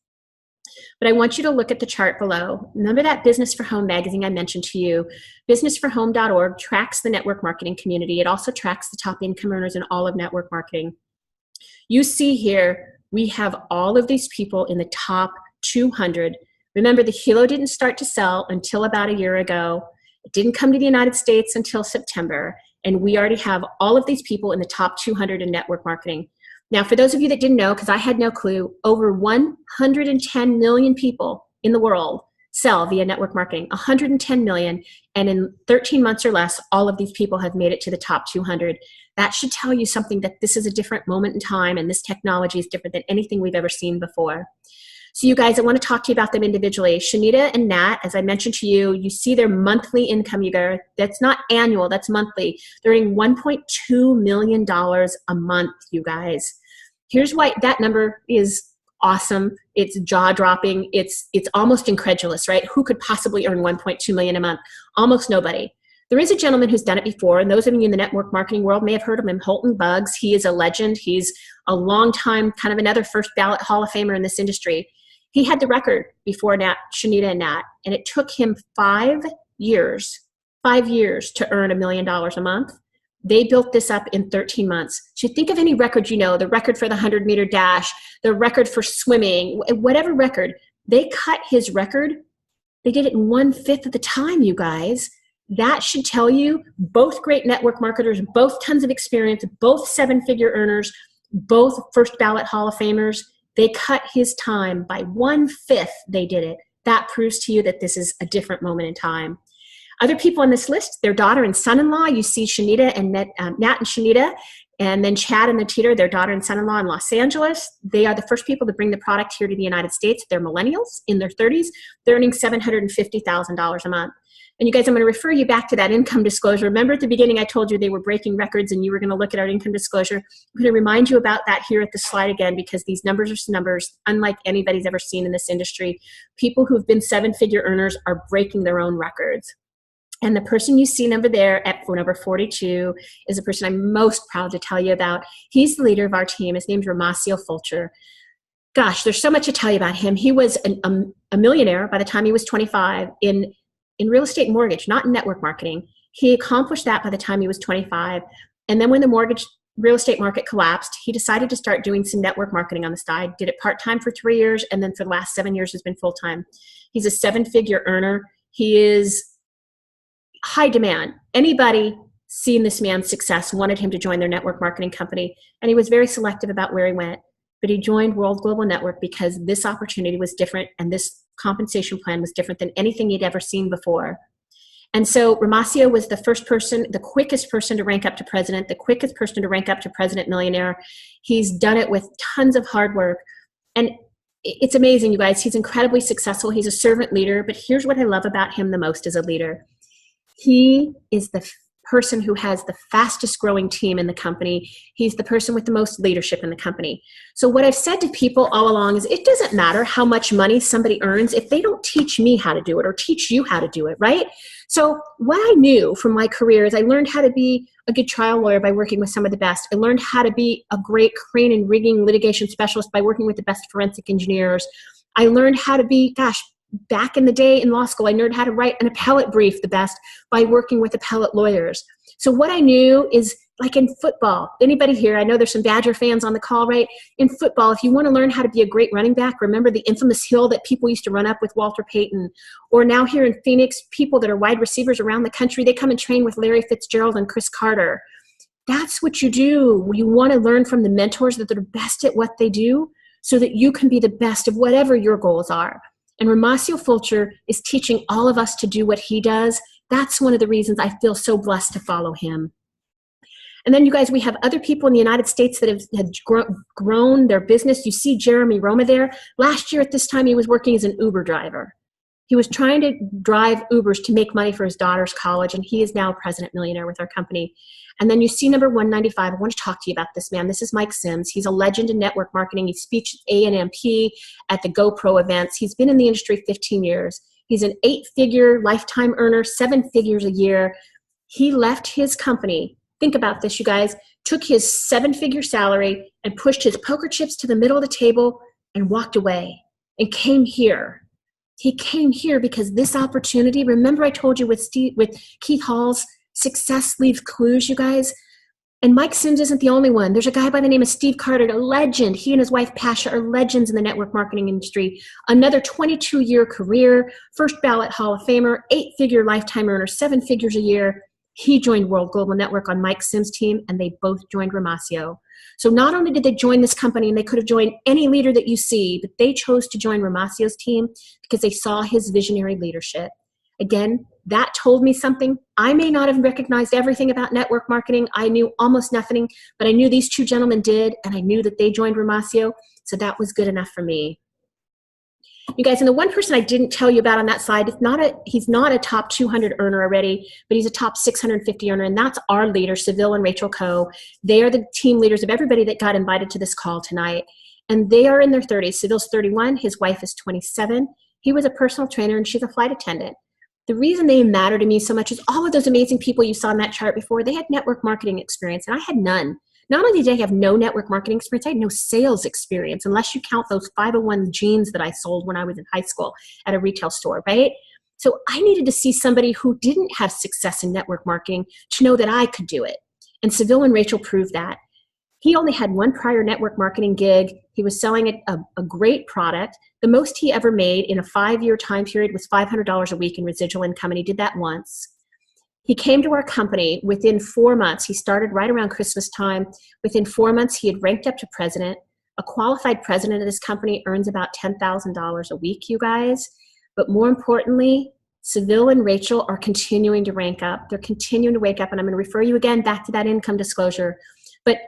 But I want you to look at the chart below. Remember that Business for Home magazine I mentioned to you? Businessforhome.org tracks the network marketing community. It also tracks the top income earners in all of network marketing. You see here, we have all of these people in the top 200. Remember, the HELO didn't start to sell until about a year ago. It didn't come to the United States until September. And we already have all of these people in the top 200 in network marketing. Now, for those of you that didn't know, because I had no clue, over 110 million people in the world sell via network marketing, 110 million. And in 13 months or less, all of these people have made it to the top 200. That should tell you something, that this is a different moment in time, and this technology is different than anything we've ever seen before. So you guys, I want to talk to you about them individually. Shanita and Nat, as I mentioned to you, you see their monthly income. You guys, that's not annual, that's monthly. They're earning $1.2 million a month, you guys. Here's why that number is awesome. It's jaw-dropping. It's almost incredulous, right? Who could possibly earn $1.2 million a month? Almost nobody. There is a gentleman who's done it before, and those of you in the network marketing world may have heard of him, Holton Buggs. He is a legend. He's a long time, kind of another first ballot Hall of Famer in this industry. He had the record before Shanita and Nat, and it took him 5 years to earn $1 million a month. They built this up in 13 months. So think of any record you know, the record for the 100-meter dash, the record for swimming, whatever record. They cut his record. They did it in 1/5 of the time, you guys. That should tell you, both great network marketers, both tons of experience, both 7-figure earners, both first ballot Hall of Famers. They cut his time by 1/5. They did it. That proves to you that this is a different moment in time. Other people on this list, their daughter and son-in-law, you see Shanita and Nat and Shanita, and then Chad and the Teeter, their daughter and son-in-law in Los Angeles. They are the first people to bring the product here to the United States. They're millennials in their 30s. They're earning $750,000 a month. And you guys, I'm going to refer you back to that income disclosure. Remember at the beginning I told you they were breaking records and you were going to look at our income disclosure. I'm going to remind you about that here at the slide again, because these numbers are numbers unlike anybody's ever seen in this industry. People who've been 7-figure earners are breaking their own records. And the person you see number there at number 42 is the person I'm most proud to tell you about. He's the leader of our team. His name's Ramasio Fulcher. Gosh, there's so much to tell you about him. He was a millionaire by the time he was 25 in real estate mortgage, not in network marketing. He accomplished that by the time he was 25. And then when the real estate market collapsed, he decided to start doing some network marketing on the side, did it part-time for 3 years, and then for the last 7 years has been full-time. He's a 7-figure earner. He is high demand. Anybody seeing this man's success wanted him to join their network marketing company, and he was very selective about where he went. But he joined World Global Network because this opportunity was different, and this compensation plan was different than anything he'd ever seen before. And so Ramasio was the first person, the quickest person to rank up to president, the quickest person to rank up to president millionaire. He's done it with tons of hard work. And it's amazing, you guys. He's incredibly successful. He's a servant leader. But here's what I love about him the most as a leader. He is the person who has the fastest growing team in the company. He's the person with the most leadership in the company. So what I've said to people all along is it doesn't matter how much money somebody earns if they don't teach me how to do it or teach you how to do it, right? So what I knew from my career is I learned how to be a good trial lawyer by working with some of the best. I learned how to be a great crane and rigging litigation specialist by working with the best forensic engineers. I learned how to be, back in the day in law school, I learned how to write an appellate brief the best by working with appellate lawyers. So what I knew is, like in football, anybody here, I know there's some Badger fans on the call, right? In football, if you want to learn how to be a great running back, remember the infamous hill that people used to run up with Walter Payton. Or now here in Phoenix, people that are wide receivers around the country, they come and train with Larry Fitzgerald and Chris Carter. That's what you do. You want to learn from the mentors that are best at what they do so that you can be the best of whatever your goals are. And Ramasio Fulcher is teaching all of us to do what he does. That's one of the reasons I feel so blessed to follow him. And then, you guys, we have other people in the United States that have grown their business. You see Jeremy Roma there. Last year at this time, he was working as an Uber driver. He was trying to drive Ubers to make money for his daughter's college, and he is now president millionaire with our company. And then you see number 195. I want to talk to you about this man. This is Mike Sims. He's a legend in network marketing. He speaks at A&MP at the GoPro events. He's been in the industry 15 years. He's an 8-figure lifetime earner, 7 figures a year. He left his company. Think about this, you guys. Took his 7-figure salary and pushed his poker chips to the middle of the table and walked away and came here. He came here because this opportunity, remember I told you with Keith Hall's success leaves clues, you guys? And Mike Sims isn't the only one. There's a guy by the name of Steve Carter, a legend. He and his wife Pasha are legends in the network marketing industry. Another 22-year career, first ballot Hall of Famer, 8-figure lifetime earner, 7 figures a year. He joined World Global Network on Mike Sims' team, and they both joined Ramasio. So not only did they join this company, and they could have joined any leader that you see, but they chose to join Ramasio's team because they saw his visionary leadership. Again, that told me something. I may not have recognized everything about network marketing. I knew almost nothing, but I knew these two gentlemen did, and I knew that they joined Ramasio, so that was good enough for me. You guys, and the one person I didn't tell you about on that slide, he's not a top 200 earner already, but he's a top 650 earner, and that's our leader, Seville and Rachel Coe. They are the team leaders of everybody that got invited to this call tonight, and they are in their 30s. Seville's 31, his wife is 27. He was a personal trainer, and she's a flight attendant. The reason they matter to me so much is all of those amazing people you saw in that chart before, they had network marketing experience, and I had none. Not only did I have no network marketing experience, I had no sales experience, unless you count those 501 jeans that I sold when I was in high school at a retail store, right? So I needed to see somebody who didn't have success in network marketing to know that I could do it. And Seville and Rachel proved that. He only had one prior network marketing gig. He was selling a great product. The most he ever made in a 5-year time period was $500 a week in residual income, and he did that once. He came to our company within 4 months. He started right around Christmas time. Within 4 months, he had ranked up to president. A qualified president of this company earns about $10,000 a week, you guys. But more importantly, Seville and Rachel are continuing to rank up. They're continuing to wake up, and I'm going to refer you again back to that income disclosure. But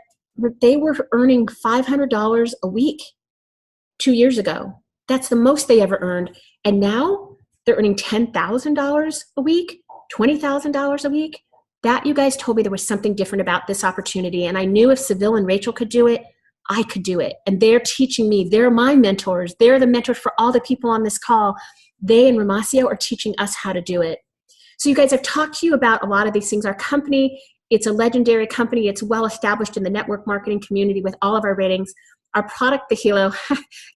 they were earning $500 a week 2 years ago. That's the most they ever earned. And now they're earning $10,000 a week. $20,000 a week. That, you guys told me there was something different about this opportunity. And I knew if Seville and Rachel could do it, I could do it. And they're teaching me. They're my mentors. They're the mentors for all the people on this call. They and Ramasio are teaching us how to do it. So you guys, I've talked to you about a lot of these things. Our company, it's a legendary company. It's well established in the network marketing community with all of our ratings. Our product, the HELO,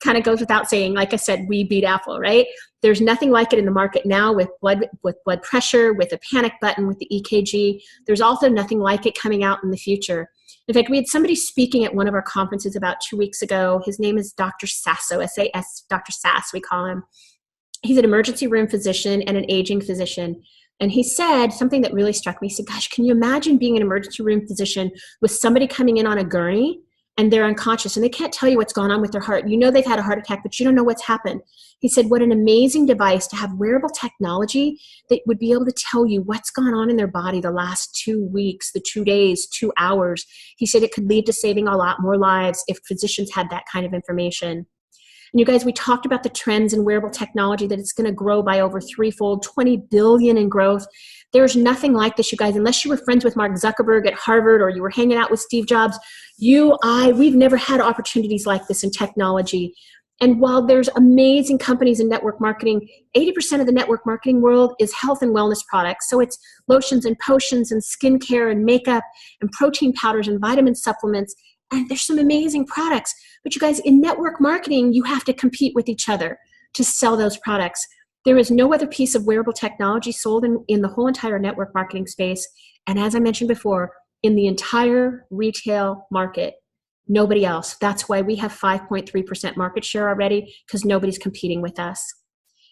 kind of goes without saying. Like I said, we beat Apple, right? There's nothing like it in the market now with blood pressure, with a panic button, with the EKG. There's also nothing like it coming out in the future. In fact, we had somebody speaking at one of our conferences about 2 weeks ago. His name is Dr. Sasso, S-A-S, Dr. Sass, we call him. He's an emergency room physician and an aging physician. And he said something that really struck me. He said, gosh, can you imagine being an emergency room physician with somebody coming in on a gurney and they're unconscious and they can't tell you what's going on with their heart. You know they've had a heart attack, but you don't know what's happened. He said, what an amazing device to have wearable technology that would be able to tell you what's gone on in their body the last 2 weeks, the 2 days, 2 hours. He said it could lead to saving a lot more lives if physicians had that kind of information. And you guys, we talked about the trends in wearable technology, that it's going to grow by over threefold, 20 billion in growth. There's nothing like this, you guys, unless you were friends with Mark Zuckerberg at Harvard or you were hanging out with Steve Jobs. We've never had opportunities like this in technology. And while there's amazing companies in network marketing, 80% of the network marketing world is health and wellness products. So it's lotions and potions and skincare and makeup and protein powders and vitamin supplements. And there's some amazing products. But you guys, in network marketing, you have to compete with each other to sell those products. There is no other piece of wearable technology sold in the whole entire network marketing space. And as I mentioned before, in the entire retail market, nobody else. That's why we have 5.3% market share already, because nobody's competing with us.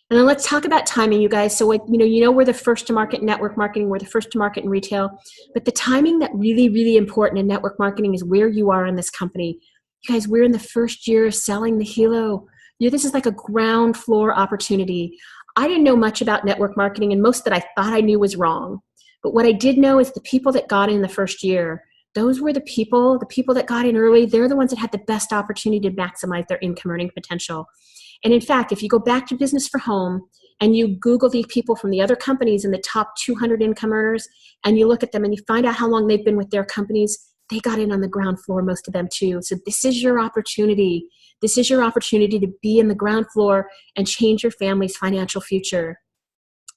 And then let's talk about timing, you guys. So, we're the first to market in network marketing. We're the first to market in retail. But the timing that really, really important in network marketing is where you are in this company. You guys, we're in the first year of selling the HELO. This is like a ground floor opportunity. I didn't know much about network marketing, and most that I thought I knew was wrong. But what I did know is the people that got in the first year, those were the people that got in early. They're the ones that had the best opportunity to maximize their income earning potential. And in fact, if you go back to Business for Home and you Google the people from the other companies in the top 200 income earners, and you look at them and you find out how long they've been with their companies, they got in on the ground floor, most of them too. So this is your opportunity. This is your opportunity to be in the ground floor and change your family's financial future.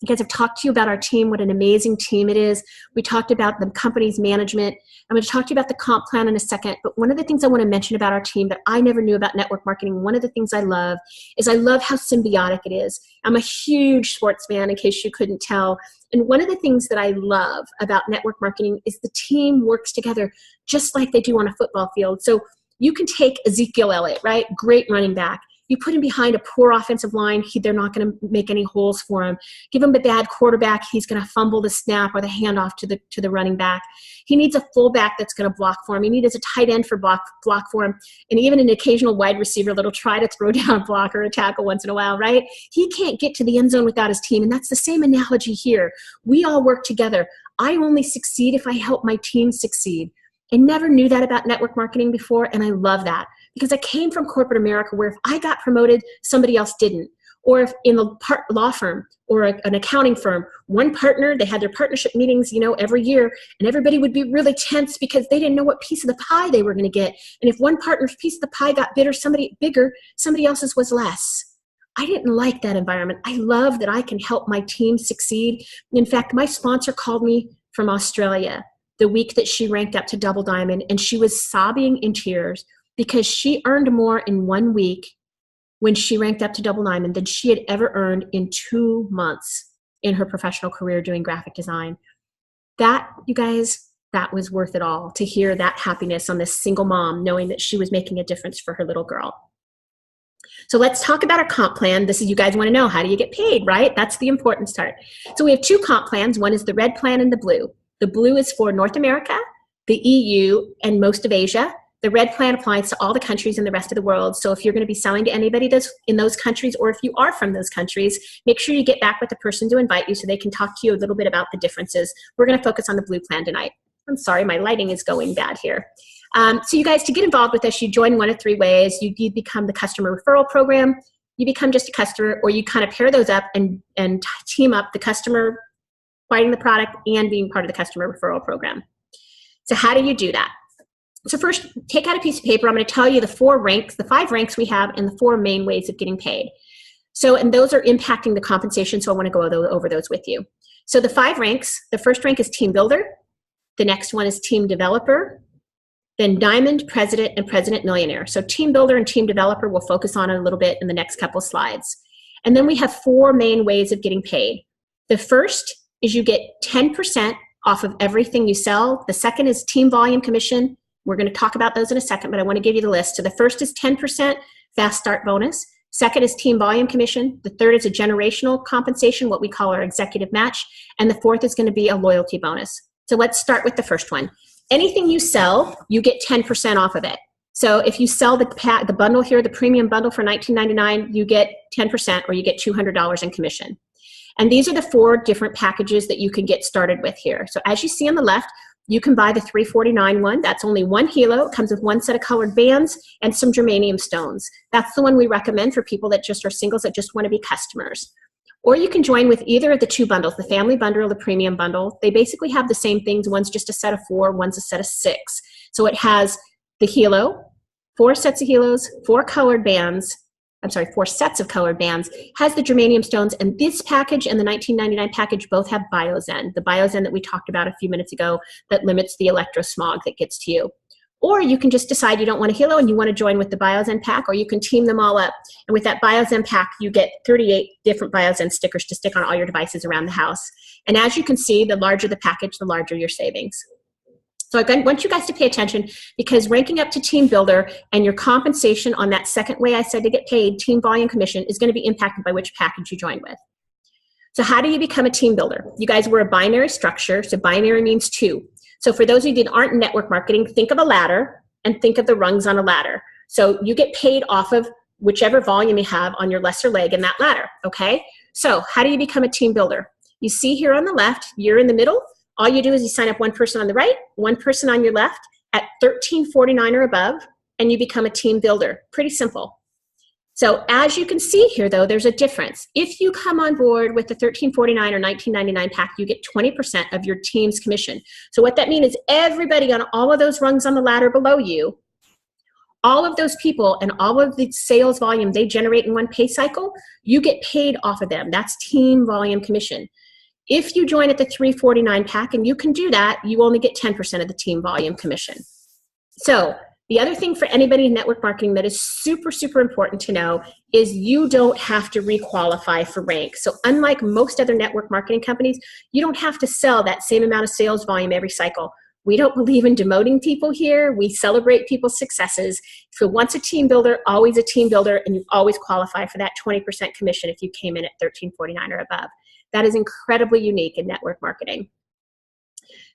You guys, I've talked to you about our team, what an amazing team it is. We talked about the company's management. I'm going to talk to you about the comp plan in a second. But one of the things I want to mention about our team that I never knew about network marketing, one of the things I love is I love how symbiotic it is. I'm a huge sports fan, in case you couldn't tell. And one of the things that I love about network marketing is the team works together just like they do on a football field. So you can take Ezekiel Elliott, right? Great running back. You put him behind a poor offensive line, they're not going to make any holes for him. Give him a bad quarterback, he's going to fumble the snap or the handoff to the running back. He needs a fullback that's going to block for him. He needs a tight end for block for him, and even an occasional wide receiver that'll try to throw down a block or a tackle once in a while, right? He can't get to the end zone without his team, and that's the same analogy here. We all work together. I only succeed if I help my team succeed. I never knew that about network marketing before, and I love that because I came from corporate America where if I got promoted, somebody else didn't. Or if in the law firm or an accounting firm, one partner, they had their partnership meetings, every year, and everybody would be really tense because they didn't know what piece of the pie they were going to get. And if one partner's piece of the pie got bigger, somebody else's was less. I didn't like that environment. I love that I can help my team succeed. In fact, my sponsor called me from Australia the week that she ranked up to Double Diamond, and she was sobbing in tears because she earned more in 1 week when she ranked up to Double Diamond than she had ever earned in 2 months in her professional career doing graphic design. That, you guys, that was worth it all, to hear that happiness on this single mom knowing that she was making a difference for her little girl. So let's talk about our comp plan. This is, you guys want to know, how do you get paid, right? That's the important part. So we have 2 comp plans. One is the red plan and the blue. The blue is for North America, the EU, and most of Asia. The red plan applies to all the countries in the rest of the world. So if you're going to be selling to anybody that's in those countries, or if you are from those countries, make sure you get back with the person to invite you so they can talk to you a little bit about the differences. We're going to focus on the blue plan tonight. I'm sorry, my lighting is going bad here. So you guys, to get involved with us, you join one of 3 ways. You become the customer referral program, you become just a customer, or you kind of pair those up and team up the customer providing the product and being part of the customer referral program. So how do you do that? So first, take out a piece of paper. I'm going to tell you the 5 ranks we have, and the 4 main ways of getting paid. So, and those are impacting the compensation, so I want to go over those with you. So the 5 ranks, the first rank is team builder. The next one is team developer. Then diamond, president, and president millionaire. So team builder and team developer we'll focus on a little bit in the next couple slides. And then we have 4 main ways of getting paid. The first is you get 10% off of everything you sell. The second is team volume commission. We're going to talk about those in a second, but I want to give you the list. So the first is 10% fast start bonus. Second is team volume commission. The third is a generational compensation, what we call our executive match. And the fourth is going to be a loyalty bonus. So let's start with the first one. Anything you sell, you get 10% off of it. So if you sell the bundle here, the premium bundle for $19.99, you get 10%, or you get $200 in commission. And these are the 4 different packages that you can get started with here. So as you see on the left, you can buy the $349 one. That's only one HELO. It comes with one set of colored bands and some germanium stones. That's the one we recommend for people that just are singles that just want to be customers. Or you can join with either of the two bundles, the family bundle or the premium bundle. They basically have the same things. One's just a set of 4, one's a set of 6. So it has the HELO, 4 sets of HELOs, 4 colored bands, 4 sets of colored bands, has the germanium stones, and this package and the $19.99 package both have Biozen, the Biozen that we talked about a few minutes ago that limits the electrosmog that gets to you. Or you can just decide you don't want a HELO and you want to join with the Biozen pack, or you can team them all up. And with that Biozen pack, you get 38 different Biozen stickers to stick on all your devices around the house. And as you can see, the larger the package, the larger your savings. So I want you guys to pay attention, because ranking up to Team Builder and your compensation on that second way I said to get paid, team volume commission, is going to be impacted by which package you join with. So how do you become a team builder? You guys, we're a binary structure. So binary means 2. So for those of you that aren't in network marketing, think of a ladder and think of the rungs on a ladder. So you get paid off of whichever volume you have on your lesser leg in that ladder, okay? So how do you become a team builder? You see here on the left, you're in the middle. All you do is you sign up one person on the right, one person on your left at $13.49 or above, and you become a team builder. Pretty simple. So as you can see here, though, there's a difference. If you come on board with the $13.49 or $19.99 pack, you get 20% of your team's commission. So what that means is everybody on all of those rungs on the ladder below you, all of those people and all of the sales volume they generate in one pay cycle, you get paid off of them. That's team volume commission. If you join at the $349 pack, and you can do that, you only get 10% of the team volume commission. So the other thing for anybody in network marketing that is super, super important to know is you don't have to requalify for rank. So unlike most other network marketing companies, you don't have to sell that same amount of sales volume every cycle. We don't believe in demoting people here. We celebrate people's successes. If you're once a team builder, always a team builder, and you always qualify for that 20% commission if you came in at $13.49 or above. That is incredibly unique in network marketing.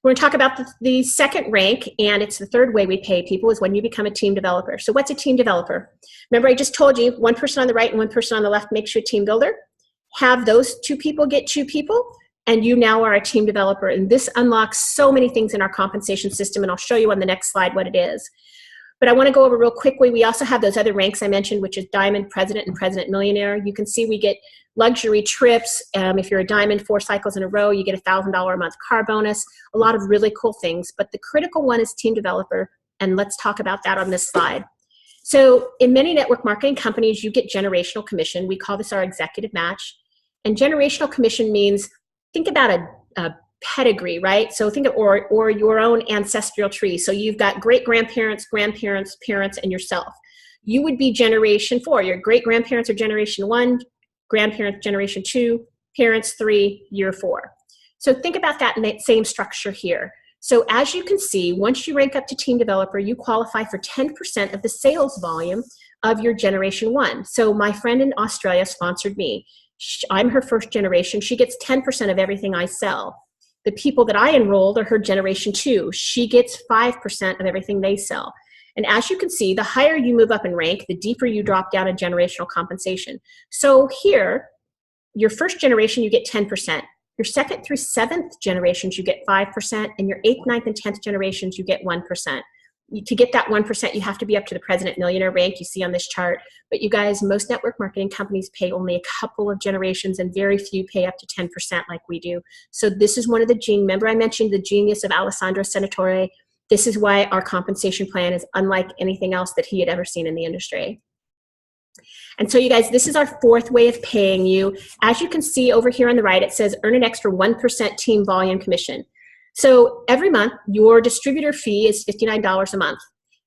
We're going to talk about the second rank, and it's the third way we pay people is when you become a team developer. So what's a team developer? Remember, I just told you one person on the right and one person on the left makes you a team builder. Have those 2 people get 2 people, and you now are a team developer. And this unlocks so many things in our compensation system, and I'll show you on the next slide what it is. But I want to go over real quickly. We also have those other ranks I mentioned, which is Diamond, President, and President Millionaire. You can see we get luxury trips. If you're a Diamond 4 cycles in a row, you get a $1,000 a month car bonus. A lot of really cool things. But the critical one is Team Developer, and let's talk about that on this slide. So in many network marketing companies, you get generational commission. We call this our executive match. And generational commission means, think about a pedigree, right? So think of, or your own ancestral tree. So you've got great-grandparents, grandparents, parents, and yourself. You would be generation 4. Your great-grandparents are generation 1, grandparents generation 2, parents 3, year 4. So think about that in that same structure here. So as you can see, once you rank up to team developer, you qualify for 10% of the sales volume of your generation 1. So my friend in Australia sponsored me. I'm her first generation. She gets 10% of everything I sell. The people that I enrolled are her generation 2. She gets 5% of everything they sell. And as you can see, the higher you move up in rank, the deeper you drop down in generational compensation. So here, your first generation, you get 10%. Your second through 7th generations, you get 5%. And your 8th, 9th, and 10th generations, you get 1%. To get that 1%, you have to be up to the President Millionaire rank you see on this chart. But you guys, most network marketing companies pay only a couple of generations, and very few pay up to 10% like we do. So this is one of the remember I mentioned the genius of Alessandro Senatore. This is why our compensation plan is unlike anything else that he had ever seen in the industry. And so you guys, this is our 4th way of paying you. As you can see over here on the right, it says earn an extra 1% team volume commission. So every month, your distributor fee is $59 a month.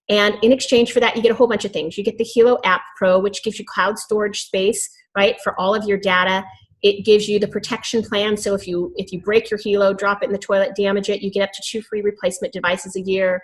And in exchange for that, you get a whole bunch of things. You get the HELO App Pro, which gives you cloud storage space, right, for all of your data. It gives you the protection plan. So if you break your HELO, drop it in the toilet, damage it, you get up to 2 free replacement devices a year.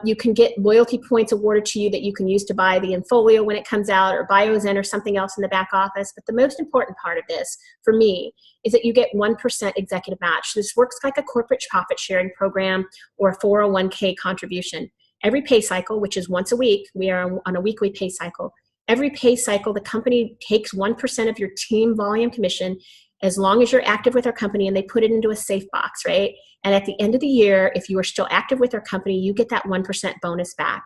You can get loyalty points awarded to you that you can use to buy the Infolio when it comes out, or Biozen, or something else in the back office. But the most important part of this, for me, is that you get 1% executive match. This works like a corporate profit sharing program or a 401k contribution. Every pay cycle, which is once a week, we are on a weekly pay cycle. Every pay cycle, the company takes 1% of your team volume commission as long as you're active with our company, and they put it into a safe box, right? And at the end of the year, if you are still active with our company, you get that 1% bonus back.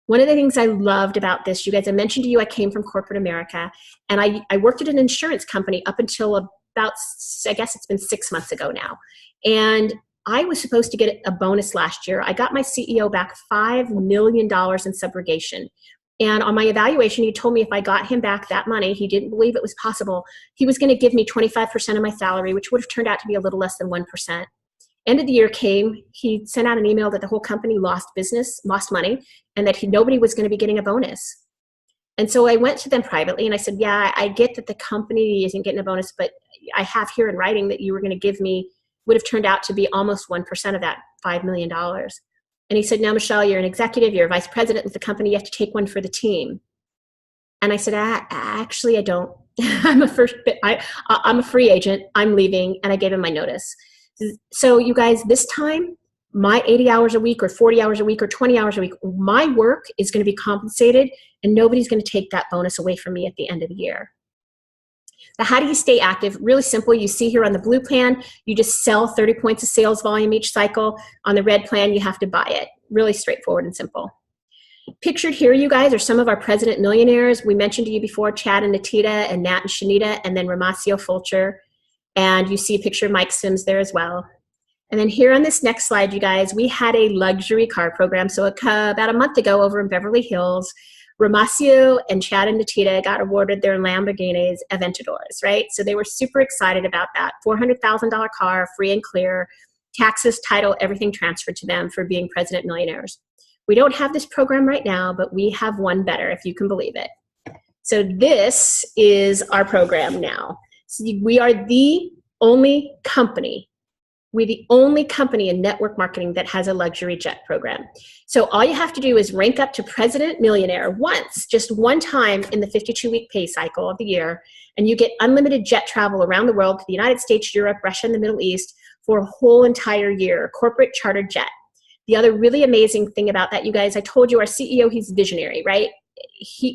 One of the things I loved about this, you guys, I mentioned to you I came from corporate America, and I worked at an insurance company up until about, I guess it's been 6 months ago now. And I was supposed to get a bonus last year. I got my CEO back $5 million in subrogation. And on my evaluation, he told me if I got him back that money, he didn't believe it was possible, he was going to give me 25% of my salary, which would have turned out to be a little less than 1%. End of the year came, he sent out an email that the whole company lost money, and that nobody was going to be getting a bonus. And so I went to them privately and I said, yeah, I get that the company isn't getting a bonus, but I have here in writing that you were going to give me, would have turned out to be almost 1% of that $5 million. And he said, no, Michelle, you're an executive, you're a vice president of the company, you have to take one for the team. And I said, actually, I don't. I'm a free agent, I'm leaving, and I gave him my notice. So you guys, this time, my 80 hours a week or 40 hours a week or 20 hours a week, my work is going to be compensated, and nobody's going to take that bonus away from me at the end of the year. Now, how do you stay active? Really simple. You see here on the blue plan, you just sell 30 points of sales volume each cycle. On the red plan, you have to buy it. Really straightforward and simple. Pictured here, you guys, are some of our president millionaires. We mentioned to you before, Chad and Natita and Nat and Shanita, and then Ramasio Fulcher. And you see a picture of Mike Sims there as well. And then here on this next slide, you guys, we had a luxury car program. So about a month ago over in Beverly Hills, Ramasio and Chad and Natita got awarded their Lamborghinis Aventadors, right? So they were super excited about that. $400,000 car, free and clear, taxes, title, everything transferred to them for being president millionaires. We don't have this program right now, but we have one better, if you can believe it. So this is our program now. So we are the only company. We're the only company in network marketing that has a luxury jet program. So all you have to do is rank up to President Millionaire once, just one time in the 52-week pay cycle of the year, and you get unlimited jet travel around the world to the United States, Europe, Russia, and the Middle East for a whole entire year, corporate chartered jet. The other really amazing thing about that, you guys, I told you our CEO, he's visionary, right?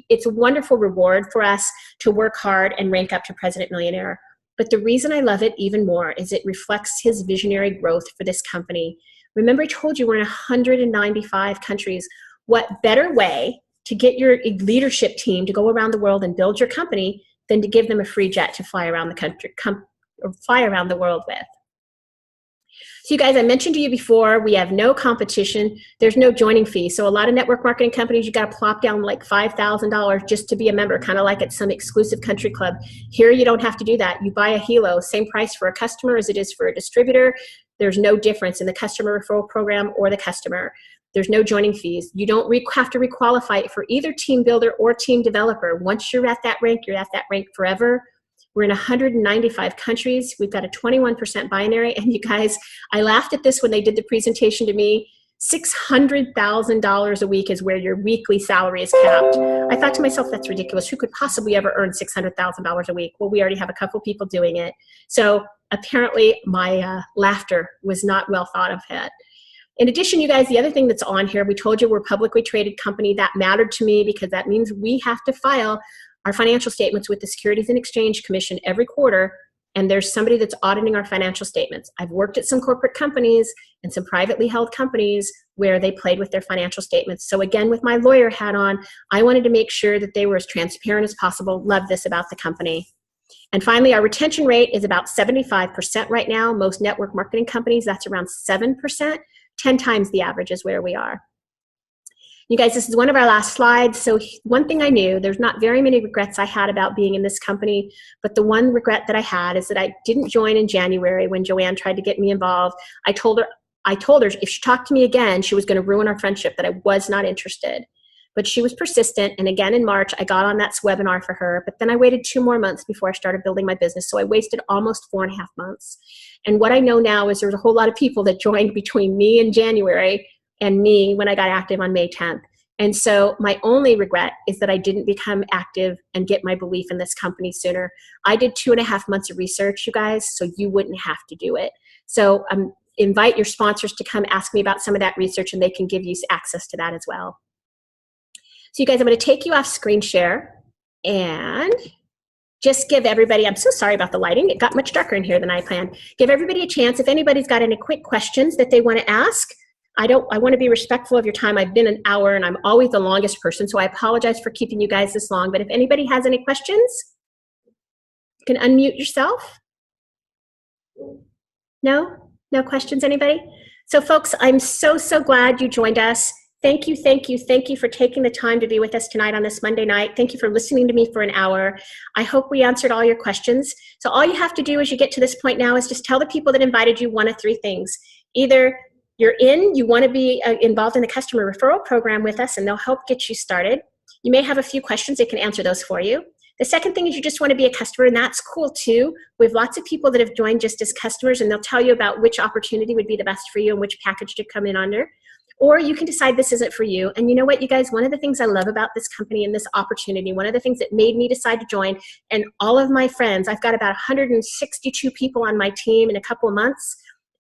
It's a wonderful reward for us to work hard and rank up to President Millionaire. But the reason I love it even more is it reflects his visionary growth for this company. Remember, I told you we're in 195 countries. What better way to get your leadership team to go around the world and build your company than to give them a free jet to fly around the country, fly around the world with? So you guys, I mentioned to you before, we have no competition. There's no joining fee. So a lot of network marketing companies, you got to plop down like $5,000 just to be a member, kind of like at some exclusive country club. Here, you don't have to do that. You buy a HELO, same price for a customer as it is for a distributor. There's no difference in the customer referral program or the customer. There's no joining fees. You don't have to requalify for either team builder or team developer. Once you're at that rank, you're at that rank forever. We're in 195 countries. We've got a 21% binary. And you guys, I laughed at this when they did the presentation to me. $600,000 a week is where your weekly salary is capped. I thought to myself, that's ridiculous. Who could possibly ever earn $600,000 a week? Well, we already have a couple people doing it. So apparently my laughter was not well thought of yet. In addition, you guys, the other thing that's on here, we told you we're a publicly traded company. That mattered to me because that means we have to file our financial statements with the Securities and Exchange Commission every quarter, and there's somebody that's auditing our financial statements. I've worked at some corporate companies and some privately held companies where they played with their financial statements. So again, with my lawyer hat on, I wanted to make sure that they were as transparent as possible. Love this about the company. And finally, our retention rate is about 75% right now. Most network marketing companies, that's around 7%, 10 times the average is where we are. You guys, this is one of our last slides. So one thing I knew, there's not very many regrets I had about being in this company, but the one regret that I had is that I didn't join in January when Joanne tried to get me involved. I told her if she talked to me again, she was going to ruin our friendship, that I was not interested. But she was persistent, and again in March, I got on that webinar for her, but then I waited 2 more months before I started building my business, so I wasted almost 4.5 months. And what I know now is there's a whole lot of people that joined between me in January and me when I got active on May 10th. And so my only regret is that I didn't become active and get my belief in this company sooner. I did 2.5 months of research, you guys, so you wouldn't have to do it. So invite your sponsors to come ask me about some of that research, and they can give you access to that as well. So you guys, I'm going to take you off screen share and just give everybody, I'm so sorry about the lighting. It got much darker in here than I planned. Give everybody a chance. If anybody's got any quick questions that they want to ask, I want to be respectful of your time. I've been an hour and I'm always the longest person, so I apologize for keeping you guys this long. But if anybody has any questions, you can unmute yourself. No? No questions, anybody? So folks, I'm so, so glad you joined us. Thank you, thank you, thank you for taking the time to be with us tonight on this Monday night. Thank you for listening to me for an hour. I hope we answered all your questions. So all you have to do as you get to this point now is just tell the people that invited you one of three things. Either you're you want to be involved in the customer referral program with us, and they'll help get you started. You may have a few questions, they can answer those for you. The second thing is you just want to be a customer, and that's cool too. We have lots of people that have joined just as customers, and they'll tell you about which opportunity would be the best for you and which package to come in under. Or you can decide this isn't for you. And you know what, you guys, one of the things I love about this company and this opportunity, one of the things that made me decide to join, and all of my friends, I've got about 162 people on my team in a couple of months,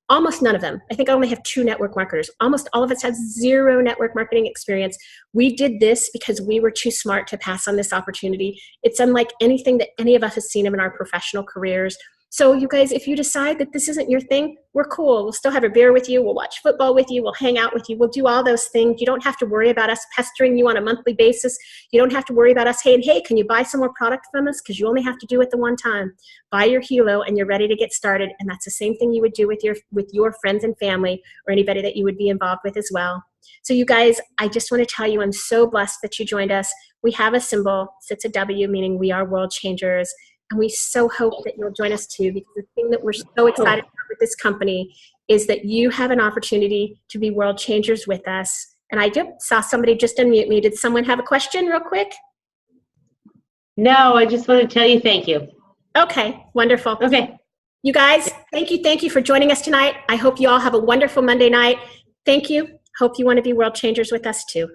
almost none of them. I think I only have 2 network marketers. Almost all of us have 0 network marketing experience. We did this because we were too smart to pass on this opportunity. It's unlike anything that any of us have seen in our professional careers. So you guys, if you decide that this isn't your thing, we're cool. We'll still have a beer with you. We'll watch football with you. We'll hang out with you. We'll do all those things. You don't have to worry about us pestering you on a monthly basis. You don't have to worry about us, hey, can you buy some more product from us? Because you only have to do it the one time. Buy your HELO and you're ready to get started. And that's the same thing you would do with your friends and family or anybody that you would be involved with as well. So you guys, I just want to tell you I'm so blessed that you joined us. We have a symbol. It's a W, meaning we are world changers. And we so hope that you'll join us too, because the thing that we're so excited about with this company is that you have an opportunity to be world changers with us. And I saw somebody just unmute me. Did someone have a question real quick? No, I just want to tell you thank you. Okay, wonderful. Okay. You guys, thank you for joining us tonight. I hope you all have a wonderful Monday night. Thank you. Hope you want to be world changers with us too.